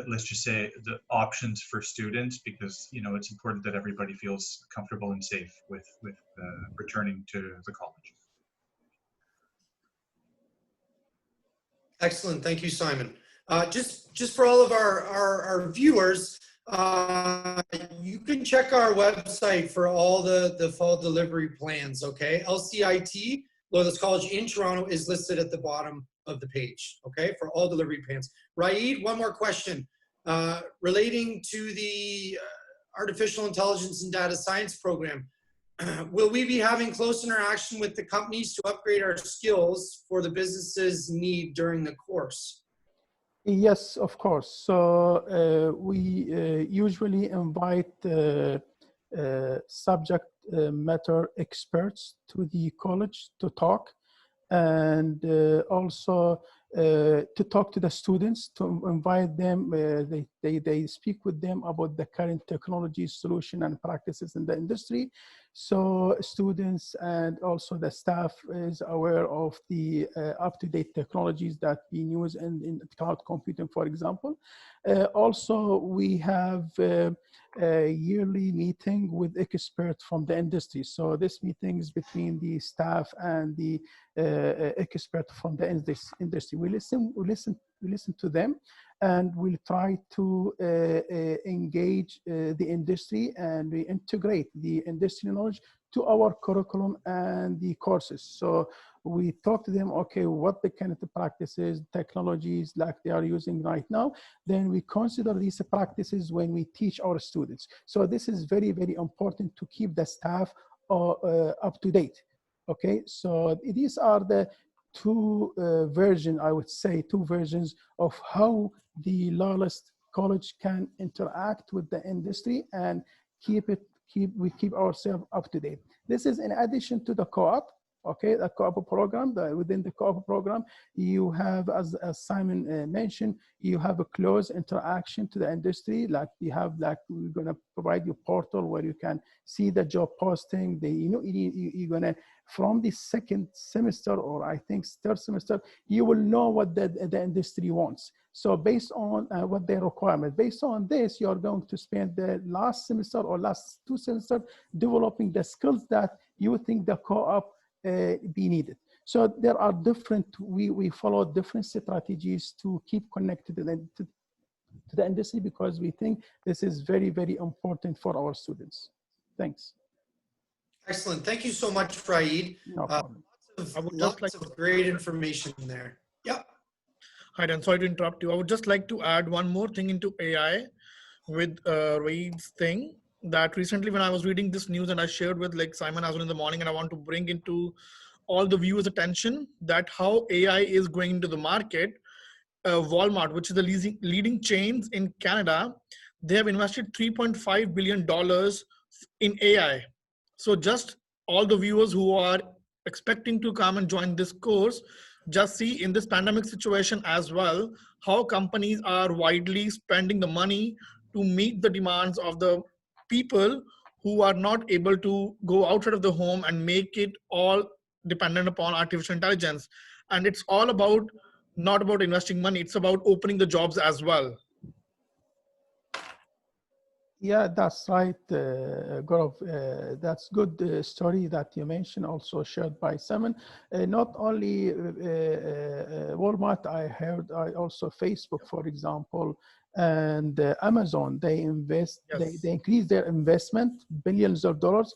let's just say the options for students, because it's important that everybody feels comfortable and safe with returning to the college. Excellent, thank you, Simon. Just for all of our viewers, you can check our website for all the fall delivery plans, okay? LCIT, Loyalist College in Toronto, is listed at the bottom of the page, okay, for all delivery plans. Raid, one more question relating to the artificial intelligence and data science program. Will we be having close interaction with the companies to upgrade our skills for the businesses' need during the course? Yes, of course. So we usually invite subject matter experts to the college to talk, and also to talk to the students, to invite them. They speak with them about the current technology solution and practices in the industry. So students and also the staff is aware of the up-to-date technologies that being used in cloud computing, for example. Also, we have a yearly meeting with experts from the industry. So this meeting is between the staff and the expert from the industry. We listen to them, and we'll try to engage the industry, and we integrate the industry knowledge to our curriculum and the courses. So we talk to them, okay, what the kind of practices, technologies like they are using right now, then we consider these practices when we teach our students. So this is very, very important to keep the staff up to date. Okay, so these are the two versions, I would say, two versions of how the Loyalist College can interact with the industry and keep ourselves up to date. This is in addition to the co-op. Okay, the co-op program. Within the co-op program, you have, as Simon mentioned, you have a close interaction to the industry. Like you have, like we're gonna provide you a portal where you can see the job posting. You're gonna, from the second semester, or I think third semester, you will know what the industry wants. So based on what their requirement, based on this, you are going to spend the last semester or last two semesters developing the skills that you think the co-op be needed. So there are different, we follow different strategies to keep connected to the industry, because we think this is very, very important for our students. Thanks. Excellent. Thank you so much, Raid. No problem. Lots of great information there. Yep. Hi, Dan. Sorry to interrupt you. I would just like to add one more thing into AI with Raid's thing. That recently when I was reading this news, and I shared with like Simon as well in the morning, and I want to bring into all the viewers' attention that how AI is going into the market. Walmart, which is the leading chains in Canada, they have invested $3.5 billion in AI. So just all the viewers who are expecting to come and join this course, just see in this pandemic situation as well, how companies are widely spending the money to meet the demands of the people who are not able to go outside of the home and make it all dependent upon artificial intelligence. And it's all about, not about investing money, it's about opening the jobs as well. Yeah, that's right, Gaurav. That's good story that you mentioned, also shared by Simon. Not only Walmart, I heard, I also Facebook, for example, and Amazon. They invest, Yes. they increase their investment, billions of dollars.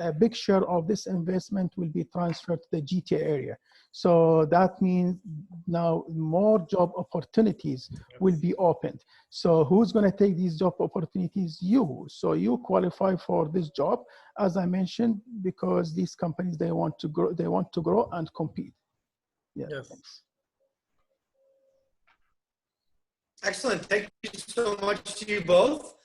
A big share of this investment will be transferred to the GTA area. So that means now more job opportunities will be opened. So who's going to take these job opportunities? You. So you qualify for this job, as I mentioned, because these companies, they want to grow, and compete. Yeah, Yes. thanks. Excellent. Thank you so much to you both.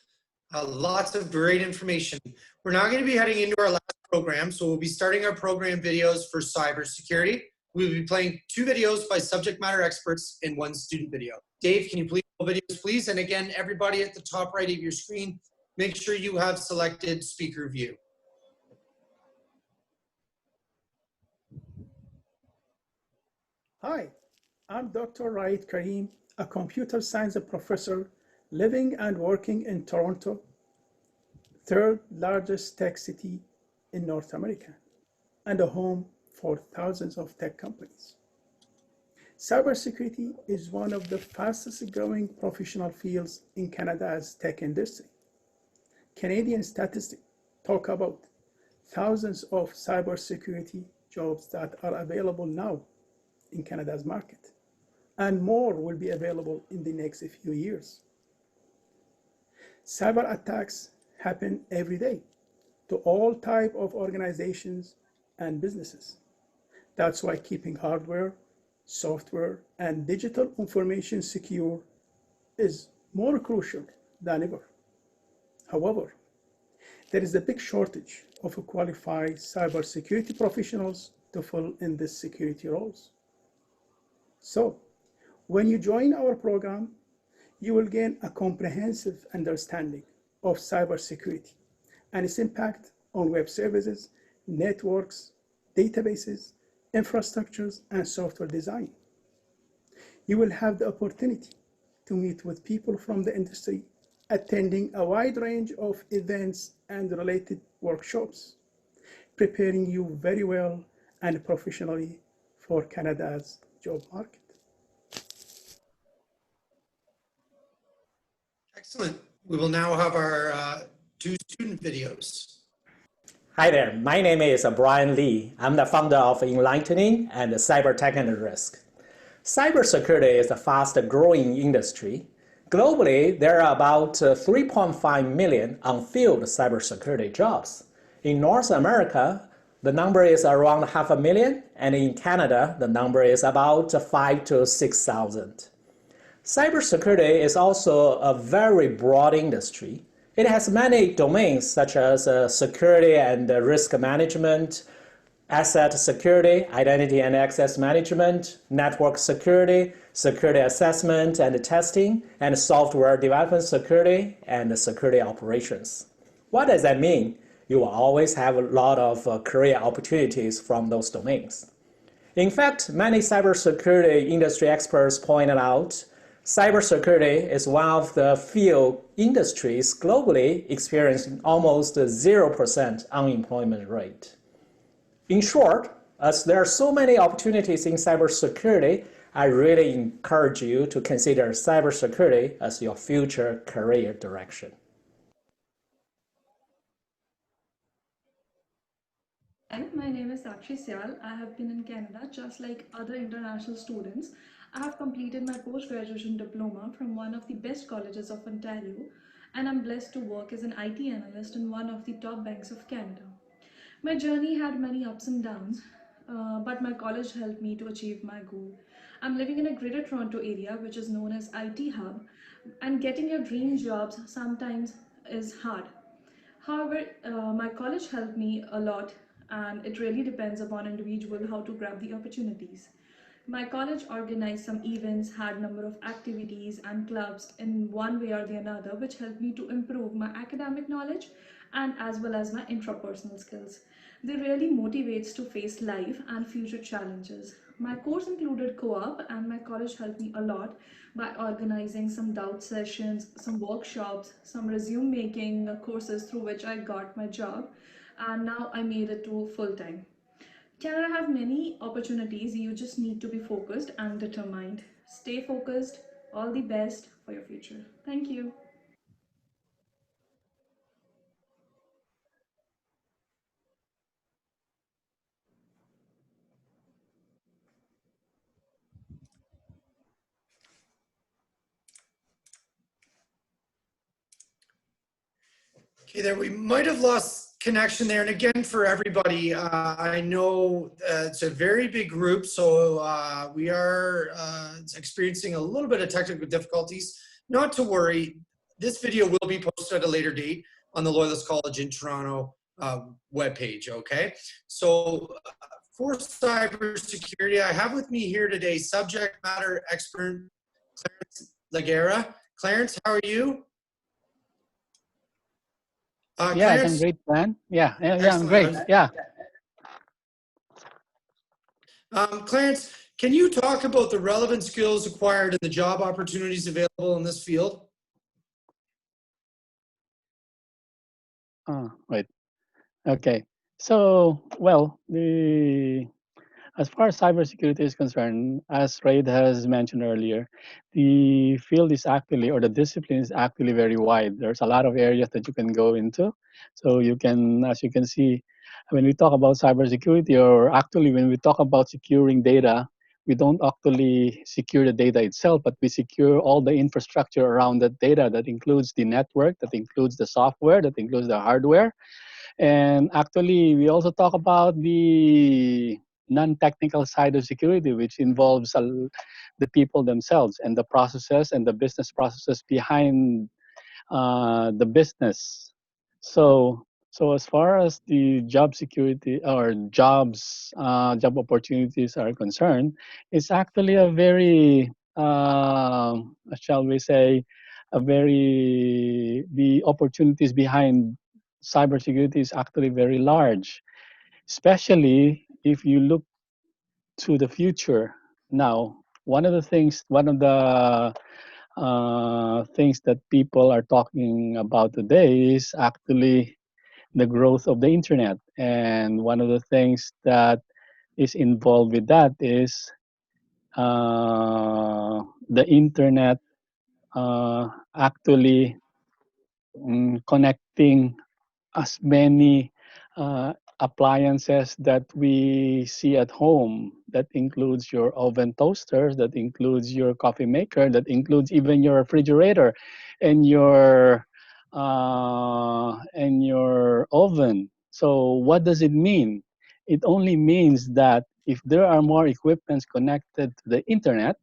Lots of great information. We're now going to be heading into our last program. So we'll be starting our program videos for cybersecurity. We'll be playing 2 videos by subject matter experts and 1 student video. Dave, can you please roll videos, please? And again, everybody at the top right of your screen, make sure you have selected speaker view. Hi, I'm Dr. Raid Karim, a computer science professor living and working in Toronto, 3rd largest tech city in North America, and a home for thousands of tech companies. Cybersecurity is one of the fastest growing professional fields in Canada's tech industry. Canadian statistics talk about thousands of cybersecurity jobs that are available now in Canada's market, and more will be available in the next few years. Cyber attacks happen every day to all types of organizations and businesses. That's why keeping hardware, software, and digital information secure is more crucial than ever. However, there is a big shortage of qualified cybersecurity professionals to fill in these security roles. So, when you join our program, you will gain a comprehensive understanding of cybersecurity and its impact on web services, networks, databases, infrastructures, and software design. You will have the opportunity to meet with people from the industry, attending a wide range of events and related workshops, preparing you very well and professionally for Canada's job market. Excellent. We will now have our 2 student videos. Hi there, my name is Brian Lee. I'm the founder of Enlightening and Cyber Tech and Risk. Cybersecurity is a fast-growing industry. Globally, there are about 3.5 million unfilled cybersecurity jobs. In North America, the number is around 500,000, and in Canada, the number is about 5,000 to 6,000. Cybersecurity is also a very broad industry. It has many domains such as security and risk management, asset security, identity and access management, network security, security assessment and testing, and software development security and security operations. What does that mean? You will always have a lot of career opportunities from those domains. In fact, many cybersecurity industry experts pointed out cybersecurity is one of the few industries globally experiencing almost 0% unemployment rate. In short, as there are so many opportunities in cybersecurity, I really encourage you to consider cybersecurity as your future career direction. My name is Sakshi Syal. I have been in Canada just like other international students. I have completed my post-graduation diploma from one of the best colleges of Ontario, and I'm blessed to work as an IT analyst in one of the top banks of Canada. My journey had many ups and downs, but my college helped me to achieve my goal. I'm living in a greater Toronto area, which is known as IT hub, and getting your dream jobs sometimes is hard. However, my college helped me a lot, and it really depends upon individual how to grab the opportunities. My college organized some events, had number of activities and clubs in one way or the another, which helped me to improve my academic knowledge and as well as my intrapersonal skills. They really motivates to face life and future challenges. My course included co-op and my college helped me a lot by organizing some doubt sessions, some workshops, some resume making courses through which I got my job, and now I made it to full time. Canada have many opportunities, you just need to be focused and determined. Stay focused, all the best for your future. Thank you. Okay, there we might have lost connection there. And again, for everybody, I know it's a very big group, so we are experiencing a little bit of technical difficulties. Not to worry, this video will be posted at a later date on the Loyalist College in Toronto webpage, okay? So for cybersecurity, I have with me here today subject matter expert Clarence Laguerra. Clarence, how are you? Yes, Clarence? I'm great, man. Yeah, I'm great. Excellent. Yeah. Clarence, can you talk about the relevant skills acquired and the job opportunities available in this field? Wait. Okay. So, well, as far as cybersecurity is concerned, as Raid has mentioned earlier, the field is actually, or the discipline is actually very wide. There's a lot of areas that you can go into. So you can, as you can see, when we talk about cybersecurity, or actually when we talk about securing data, we don't actually secure the data itself, but we secure all the infrastructure around that data. That includes the network, that includes the software, that includes the hardware. And actually, we also talk about the non-technical side of security, which involves the people themselves and the processes and the business processes behind the business. So as far as the job security or job opportunities are concerned, it's actually a very, shall we say, the opportunities behind cybersecurity is actually very large, especially if you look to the future. Now, one of the things that people are talking about today is actually the growth of the internet. And one of the things that is involved with that is the internet actually connecting as many appliances that we see at home. That includes your oven toasters, that includes your coffee maker, that includes even your refrigerator and your oven. So what does it mean? It only means that if there are more equipments connected to the internet,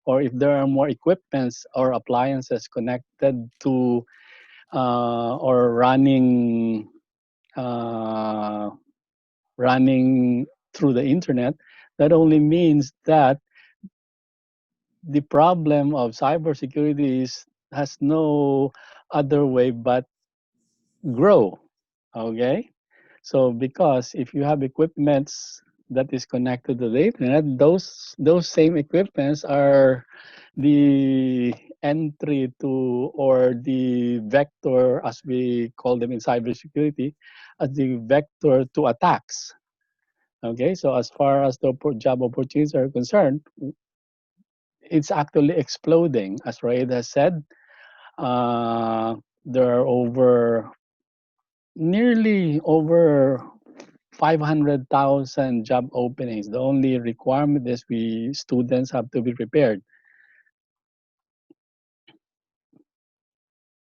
or if there are more equipments or appliances connected to or running through the internet, that only means that the problem of cybersecurity has no other way but grow. Okay, so because if you have equipments that is connected to the internet, those same equipments are the entry to, or the vector, as we call them in cybersecurity, as the vector to attacks. Okay, so as far as the job opportunities are concerned, it's actually exploding. As Raid has said, there are nearly over 500,000 job openings. The only requirement is students have to be prepared.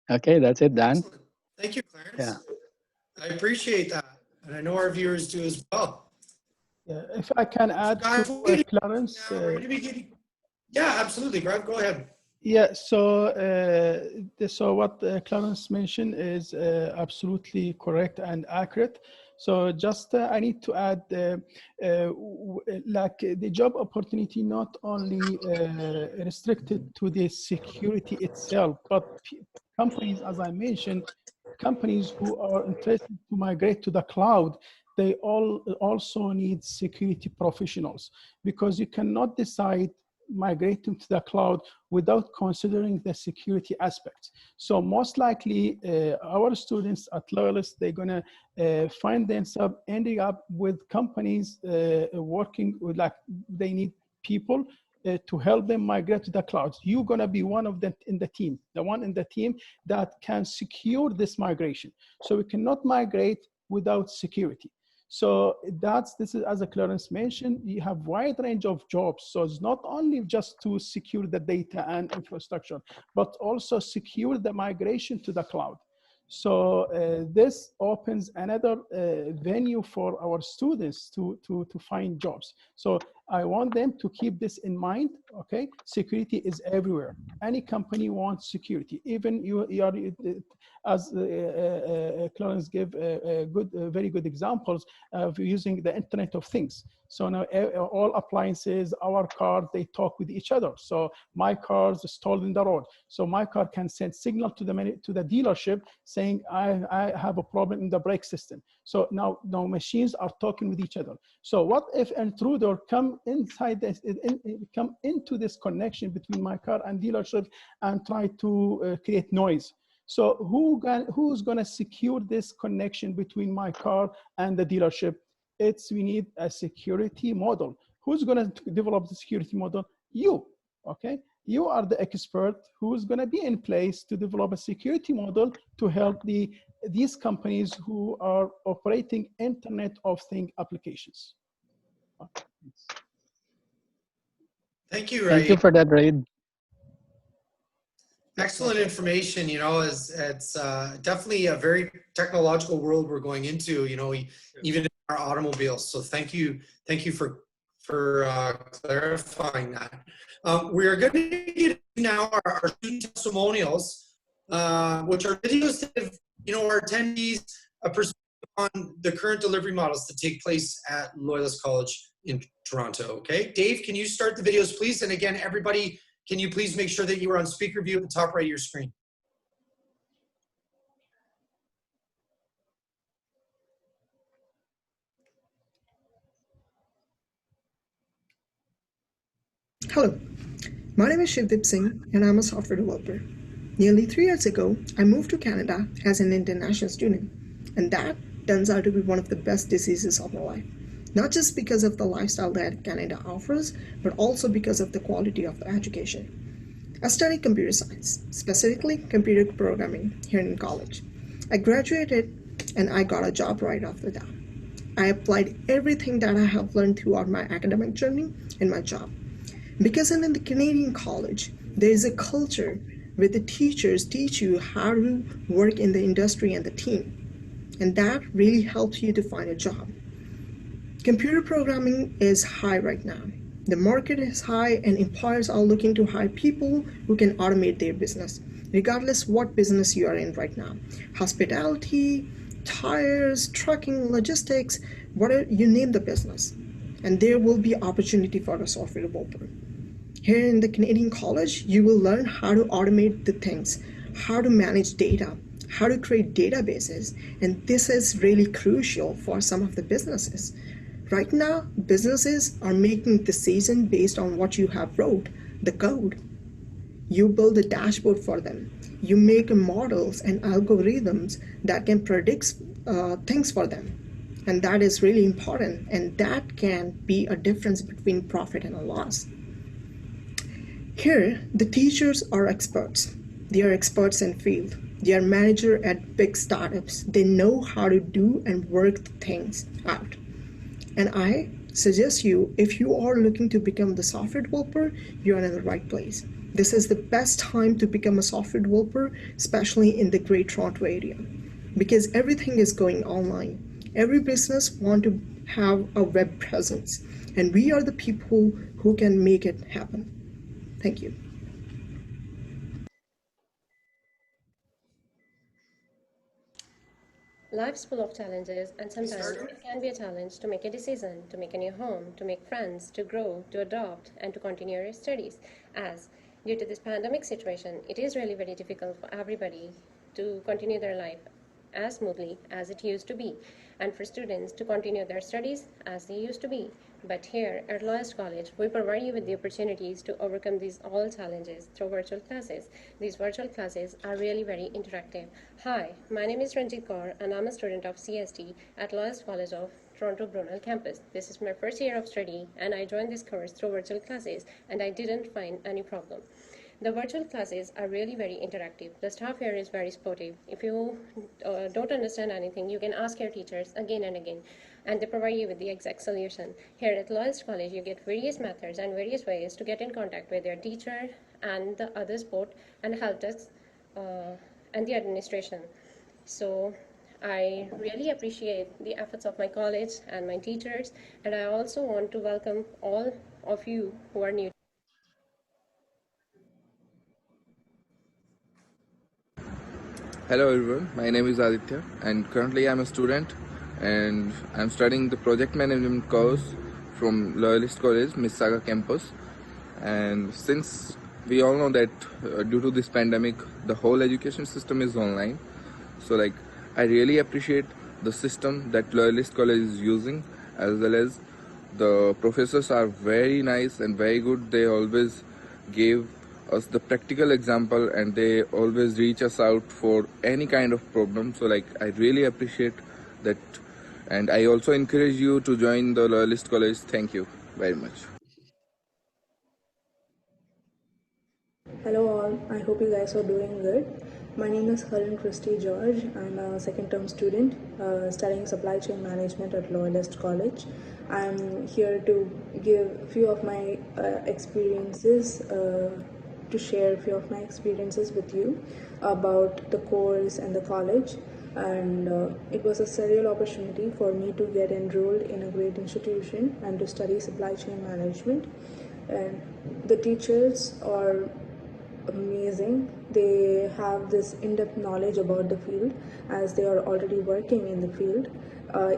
Okay, that's it, Dan. Excellent. Thank you, Clarence. Yeah. I appreciate that. And I know our viewers do as well. Yeah, if I can add to Clarence. Yeah, absolutely. Go ahead. Yeah, so what Clarence mentioned is absolutely correct and accurate. So just I need to add, like the job opportunity not only restricted to the security itself, but companies, as I mentioned, companies who are interested to migrate to the cloud, they all also need security professionals, because you cannot decide migrating to the cloud without considering the security aspects. So most likely our students at Loyalist, they're gonna find themselves ending up with companies working with, like, they need people to help them migrate to the cloud. You're gonna be one of them in the team, the one in the team that can secure this migration. So we cannot migrate without security. So this is, as Clarence mentioned, you have wide range of jobs. So it's not only just to secure the data and infrastructure, but also secure the migration to the cloud. So this opens another venue for our students to find jobs. So I want them to keep this in mind, okay? Security is everywhere. Any company wants security. Even you are, as Clarence gave very good examples of using the Internet of Things. So now all appliances, our cars, they talk with each other. So my car is stalled in the road. So my car can send signal to the dealership saying, I have a problem in the brake system. So now machines are talking with each other. So what if an intruder come inside this, come into this connection between my car and dealership and try to create noise? So who's gonna secure this connection between my car and the dealership? We need a security model. Who's gonna develop the security model? You, okay? You are the expert who's gonna be in place to develop a security model to help these companies who are operating Internet of Things applications. Thank you, Thank you Raid. for that, Raid. Excellent information. You know, it's definitely a very technological world we're going into, you know, even in our automobiles. So thank you for clarifying that. We are going to get now our student testimonials, which are videos that give, you know, our attendees a perspective on the current delivery models that take place at Loyalist College in Toronto. Okay, Dave, can you start the videos, please? And again, everybody, can you please make sure that you are on speaker view at the top right of your screen? Hello, my name is Shivdeep Singh and I'm a software developer. Nearly 3 years ago, I moved to Canada as an international student, and that turns out to be one of the best decisions of my life. Not just because of the lifestyle that Canada offers, but also because of the quality of the education. I studied computer science, specifically computer programming, here in college. I graduated and I got a job right after that. I applied everything that I have learned throughout my academic journey in my job. Because in the Canadian college, there is a culture where the teachers teach you how to work in the industry and the team. And that really helps you to find a job. Computer programming is high right now. The market is high and employers are looking to hire people who can automate their business, regardless what business you are in right now. Hospitality, tires, trucking, logistics, whatever, you name the business. And there will be opportunity for a software developer. Here in the Canadian college, you will learn how to automate the things, how to manage data, how to create databases, and this is really crucial for some of the businesses. Right now, businesses are making decisions based on what you have wrote, the code. You build a dashboard for them. You make models and algorithms that can predict things for them. And that is really important, and that can be a difference between profit and a loss. Here, the teachers are experts. They are experts in field. They are managers at big startups. They know how to do and work things out. And I suggest you, if you are looking to become the software developer, you're in the right place. This is the best time to become a software developer, especially in the Greater Toronto area, because everything is going online. Every business wants to have a web presence, and we are the people who can make it happen. Thank you. Life's full of challenges, and sometimes it can be a challenge to make a decision, to make a new home, to make friends, to grow, to adopt, and to continue your studies. As due to this pandemic situation, it is really very difficult for everybody to continue their life as smoothly as it used to be, and for students to continue their studies as they used to be. But here at Loyalist College, we provide you with the opportunities to overcome these all challenges through virtual classes. These virtual classes are really very interactive. Hi, my name is Ranjit Kaur, and I'm a student of CST at Loyalist College of Toronto Brunel campus. This is my first year of study, and I joined this course through virtual classes, and I didn't find any problem. The virtual classes are really very interactive. The staff here is very supportive. If you don't understand anything, you can ask your teachers again and again, and they provide you with the exact solution. Here at Loyalist College, you get various methods and various ways to get in contact with your teacher and the other support and help desk and the administration. So I really appreciate the efforts of my college and my teachers, and I also want to welcome all of you who are new. Hello everyone, my name is Aditya and currently I'm a student and I'm studying the project management course from Loyalist College, Mississauga campus. And since we all know that due to this pandemic, the whole education system is online. So I really appreciate the system that Loyalist College is using, as well as the professors are very nice and very good. They always gave us the practical example and they always reach us out for any kind of problem. So I really appreciate that, and I also encourage you to join the Loyalist College. Thank you very much. Hello all, I hope you guys are doing good. My name is Helen Christy George. I'm a second term student studying supply chain management at Loyalist College. I'm here to give a few of my experiences, to share a few of my experiences with you about the course and the college. And it was a surreal opportunity for me to get enrolled in a great institution and to study supply chain management. And the teachers are amazing. They have this in-depth knowledge about the field as they are already working in the field.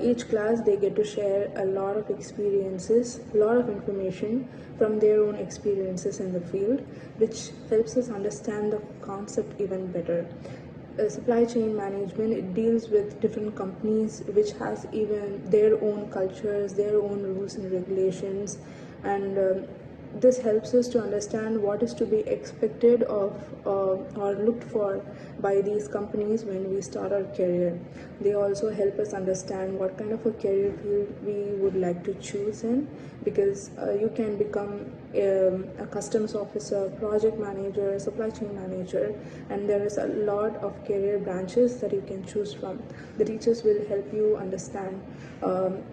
Each class they get to share a lot of experiences, a lot of information from their own experiences in the field, which helps us understand the concept even better. Supply chain management, it deals with different companies which has even their own cultures, their own rules and regulations, and this helps us to understand what is to be expected of or looked for by these companies when we start our career. They also help us understand what kind of a career field we would like to choose in, because you can become a customs officer, project manager, supply chain manager, and there is a lot of career branches that you can choose from. The teachers will help you understand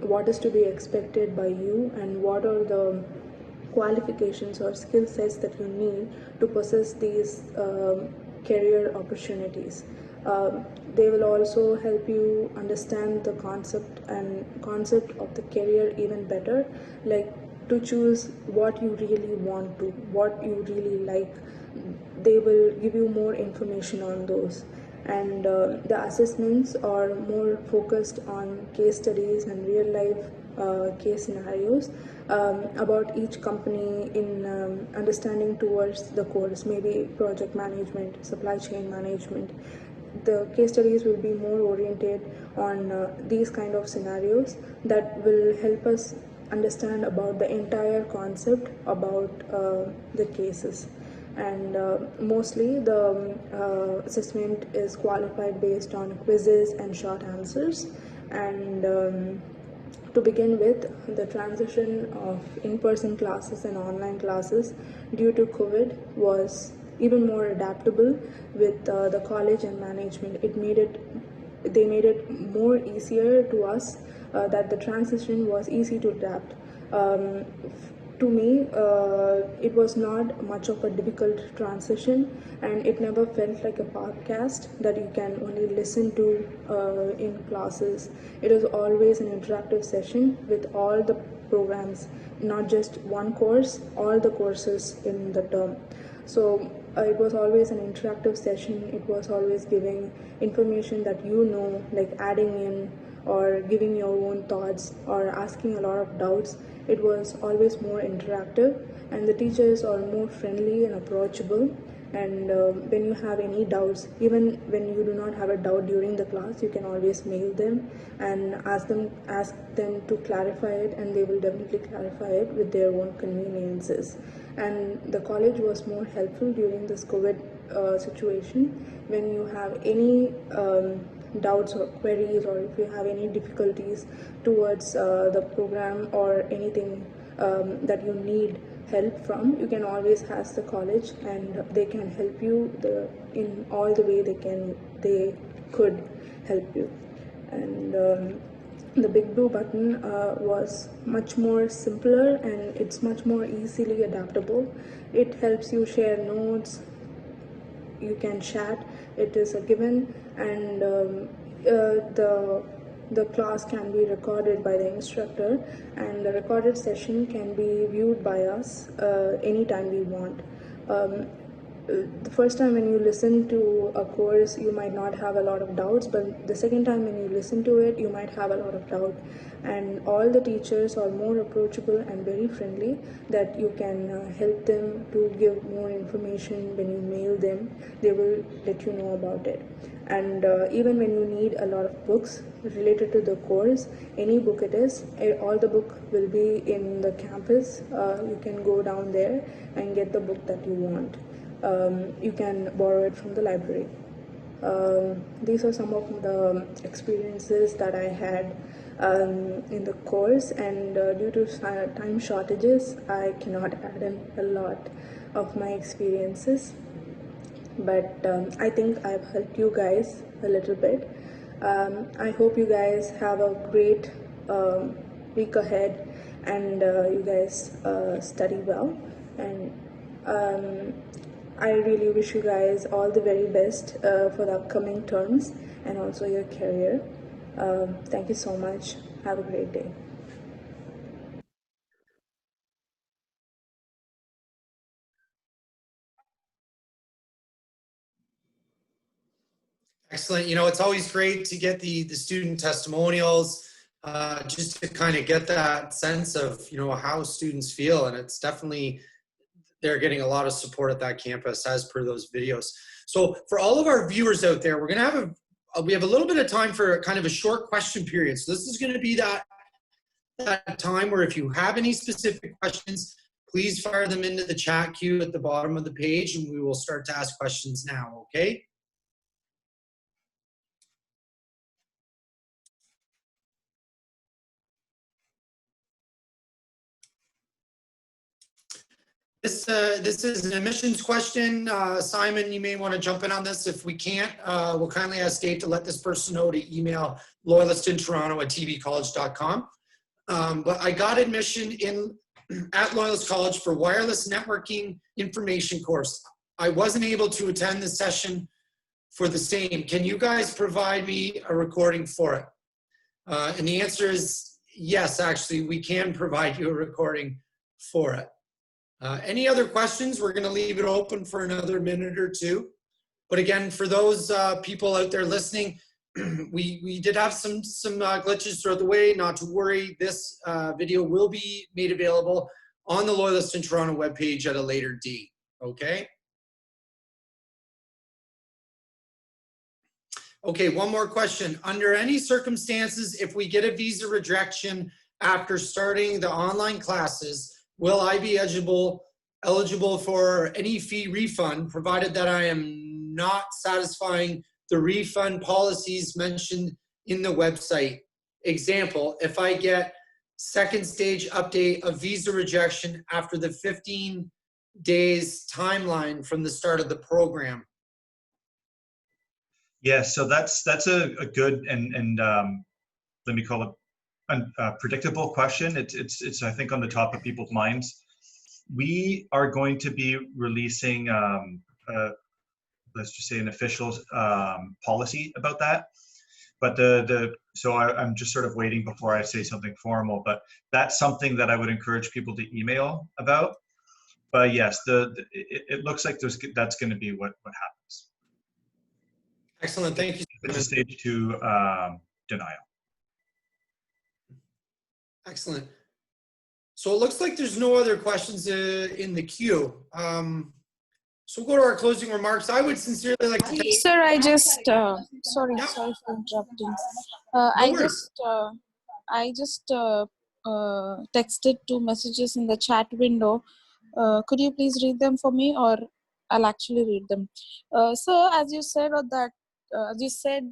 what is to be expected by you and what are the qualifications or skill sets that you need to possess these career opportunities. They will also help you understand the concept of the career even better, like to choose what you really want to, what you really like. They will give you more information on those. And the assessments are more focused on case studies and real life case scenarios about each company in understanding towards the course, maybe project management, supply chain management. The case studies will be more oriented on these kind of scenarios that will help us understand about the entire concept about the cases. And mostly the assessment is qualified based on quizzes and short answers. And to begin with, the transition of in-person classes and online classes due to COVID was even more adaptable with the college and management. They made it more easier to us, that the transition was easy to adapt. To me, it was not much of a difficult transition, and it never felt like a podcast that you can only listen to in classes. It was always an interactive session with all the programs, not just one course, all the courses in the term. So it was always an interactive session. It was always giving information that you know, like adding in or giving your own thoughts or asking a lot of doubts. It was always more interactive, and the teachers are more friendly and approachable. And when you have any doubts, even when you do not have a doubt during the class, you can always mail them and ask them to clarify it, and they will definitely clarify it with their own conveniences. And the college was more helpful during this COVID situation. When you have any doubts or queries, or if you have any difficulties towards the program or anything that you need help from, you can always ask the college, and they can help you in all the way they could help you. And the Big Blue button was much more simpler, and it's much more easily adaptable. It helps you share notes, you can chat, it is a given. And the class can be recorded by the instructor, and the recorded session can be viewed by us anytime we want. The first time when you listen to a course, you might not have a lot of doubts, but the second time when you listen to it, you might have a lot of doubt. And all the teachers are more approachable and very friendly, that you can help them to give more information. When you mail them, they will let you know about it. And even when you need a lot of books related to the course, any book it is, all the book will be in the campus. You can go down there and get the book that you want. You can borrow it from the library. These are some of the experiences that I had in the course, and due to time shortages, I cannot add in a lot of my experiences, but I think I've helped you guys a little bit. I hope you guys have a great week ahead, and you guys study well. And I really wish you guys all the very best for the upcoming terms and also your career. Thank you so much. Have a great day. Excellent. You know, it's always great to get the student testimonials, just to kind of get that sense of, you know, how students feel. And it's definitely, they're getting a lot of support at that campus as per those videos. So for all of our viewers out there, we're going to have we have a little bit of time for kind of a short question period. So this is going to be that time where if you have any specific questions, please fire them into the chat queue at the bottom of the page, and we will start to ask questions now, okay? This is an admissions question. Simon, you may want to jump in on this. If we can't, we'll kindly ask Dave to let this person know to email loyalistintoronto@tvcollege.com. But I got admission at Loyalist College for wireless networking information course. I wasn't able to attend the session for the same. Can you guys provide me a recording for it? And the answer is yes, actually, we can provide you a recording for it. Any other questions? We're going to leave it open for another minute or two. But again, for those people out there listening, we did have some glitches throughout the way. Not to worry, this video will be made available on the Loyalist in Toronto webpage at a later date. Okay? Okay, one more question. Under any circumstances, if we get a visa rejection after starting the online classes, will I be eligible for any fee refund, provided that I am not satisfying the refund policies mentioned in the website? Example, if I get second stage update of visa rejection after the 15 days timeline from the start of the program. Yeah, so that's a good and let me call it a predictable question. It's I think on the top of people's minds. We are going to be releasing let's just say an official policy about that. But so I'm just sort of waiting before I say something formal. But that's something that I would encourage people to email about. But yes, it looks like that's going to be what happens. Excellent, thank you. It's a stage 2 denial. Excellent. So it looks like there's no other questions in the queue. So we'll go to our closing remarks. I would sincerely like to thank. Sir, I just sorry for interrupting. I just texted two messages in the chat window. Could you please read them for me, or I'll actually read them? Sir, as you said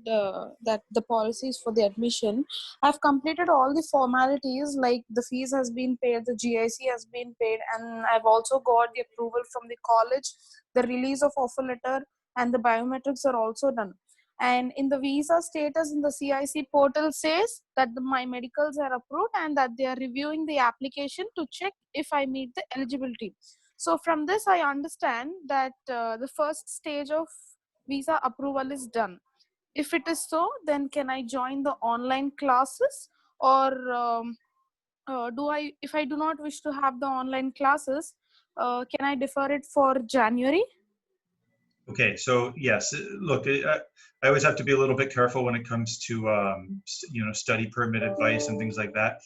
that the policies for the admission, I've completed all the formalities, like the fees has been paid, the GIC has been paid, and I've also got the approval from the college, the release of offer letter, and the biometrics are also done. And in the visa status in the CIC portal says that my medicals are approved and that they are reviewing the application to check if I meet the eligibility. So from this, I understand that the first stage of visa approval is done. If it is so, then can I join the online classes, or if I do not wish to have the online classes, can I defer it for January? Okay, so yes, look, I always have to be a little bit careful when it comes to study permit advice and things like that.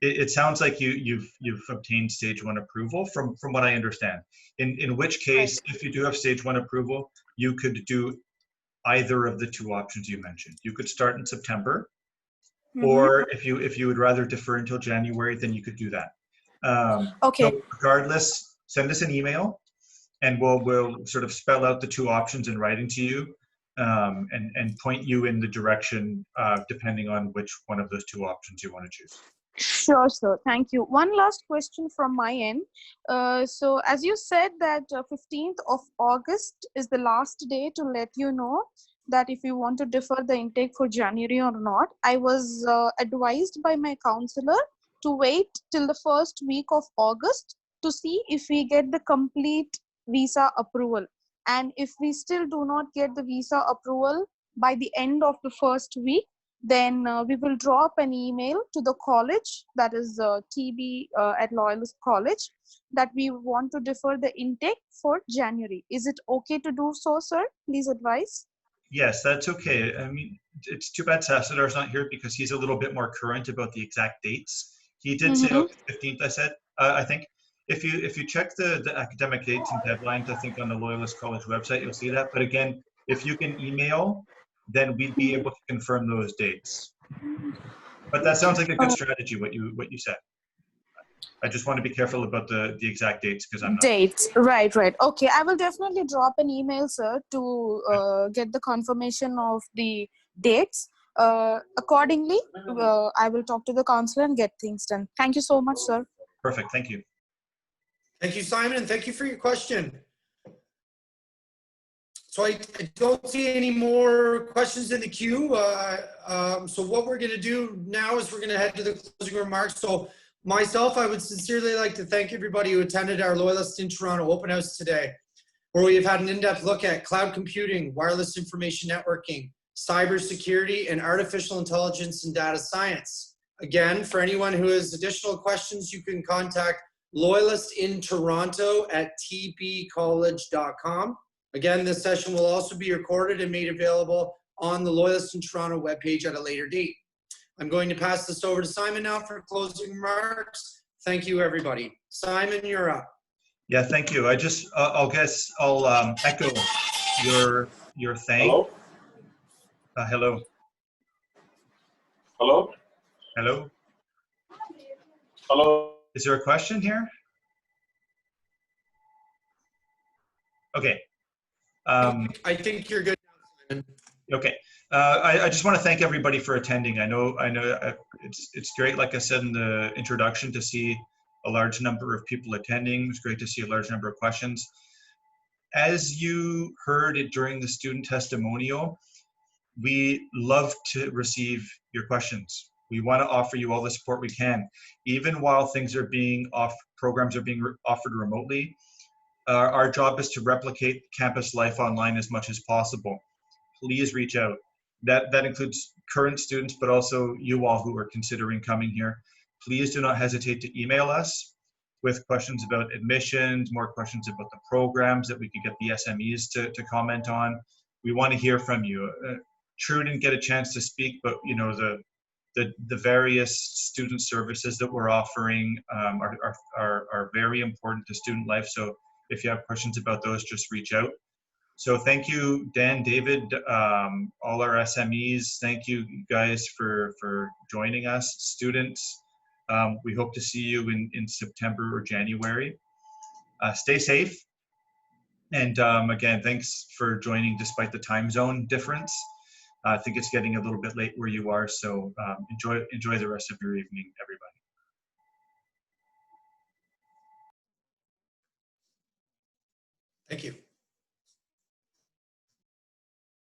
It sounds like you've obtained stage 1 approval from what I understand. In which case, if you do have stage 1 approval, you could do either of the two options you mentioned. You could start in September, or if you would rather defer until January, then you could do that. Okay. So regardless, send us an email, and we'll sort of spell out the two options in writing to you, and point you in the direction depending on which one of those two options you want to choose. Sure, sir. Thank you. One last question from my end. So as you said that 15th of August is the last day to let you know that if you want to defer the intake for January or not. I was advised by my counselor to wait till the first week of August to see if we get the complete visa approval. And if we still do not get the visa approval by the end of the first week, then we will drop an email to the college, that is TB at Loyalist College, that we want to defer the intake for January. Is it okay to do so, sir? Please advise. Yes, that's okay. I mean, it's too bad Sassadar's not here because he's a little bit more current about the exact dates. He did say August 15th, I think. If you check the academic dates and deadlines, I think on the Loyalist College website, you'll see that. But again, if you can email, then we'd be able to confirm those dates. But that sounds like a good strategy, what you said. I just want to be careful about the exact dates because I'm not. Dates, right. Okay, I will definitely drop an email, sir, to get the confirmation of the dates. Accordingly, I will talk to the counselor and get things done. Thank you so much, sir. Perfect, thank you. Thank you, Simon, and thank you for your question. So I don't see any more questions in the queue. So what we're going to do now is we're going to head to the closing remarks. So myself, I would sincerely like to thank everybody who attended our Loyalist in Toronto open house today, where we've had an in-depth look at cloud computing, wireless information networking, cybersecurity, and artificial intelligence and data science. Again, for anyone who has additional questions, you can contact Loyalist in Toronto at tbcollege.com. Again, this session will also be recorded and made available on the Loyalist in Toronto webpage at a later date. I'm going to pass this over to Simon now for closing remarks. Thank you, everybody. Simon, you're up. Yeah, thank you. I'll echo your thank. Hello? Hello. Hello? Hello. Hello? Is there a question here? Okay. I think you're good now, Simon. Okay. I just want to thank everybody for attending. I know it's great, like I said in the introduction, to see a large number of people attending. It's great to see a large number of questions. As you heard it during the student testimonial, we love to receive your questions. We want to offer you all the support we can, even while things are being programs are being offered remotely. Our job is to replicate campus life online as much as possible. Please reach out. That includes current students, but also you all who are considering coming here. Please do not hesitate to email us with questions about admissions, more questions about the programs that we could get the SMEs to comment on. We want to hear from you. True didn't get a chance to speak, but you know the various student services that we're offering are very important to student life. So if you have questions about those, just reach out. So thank you, Dan, David, all our SMEs. Thank you guys for joining us. Students, we hope to see you in September or January. Stay safe. And again, thanks for joining despite the time zone difference. I think it's getting a little bit late where you are, so enjoy the rest of your evening, everybody. Thank you.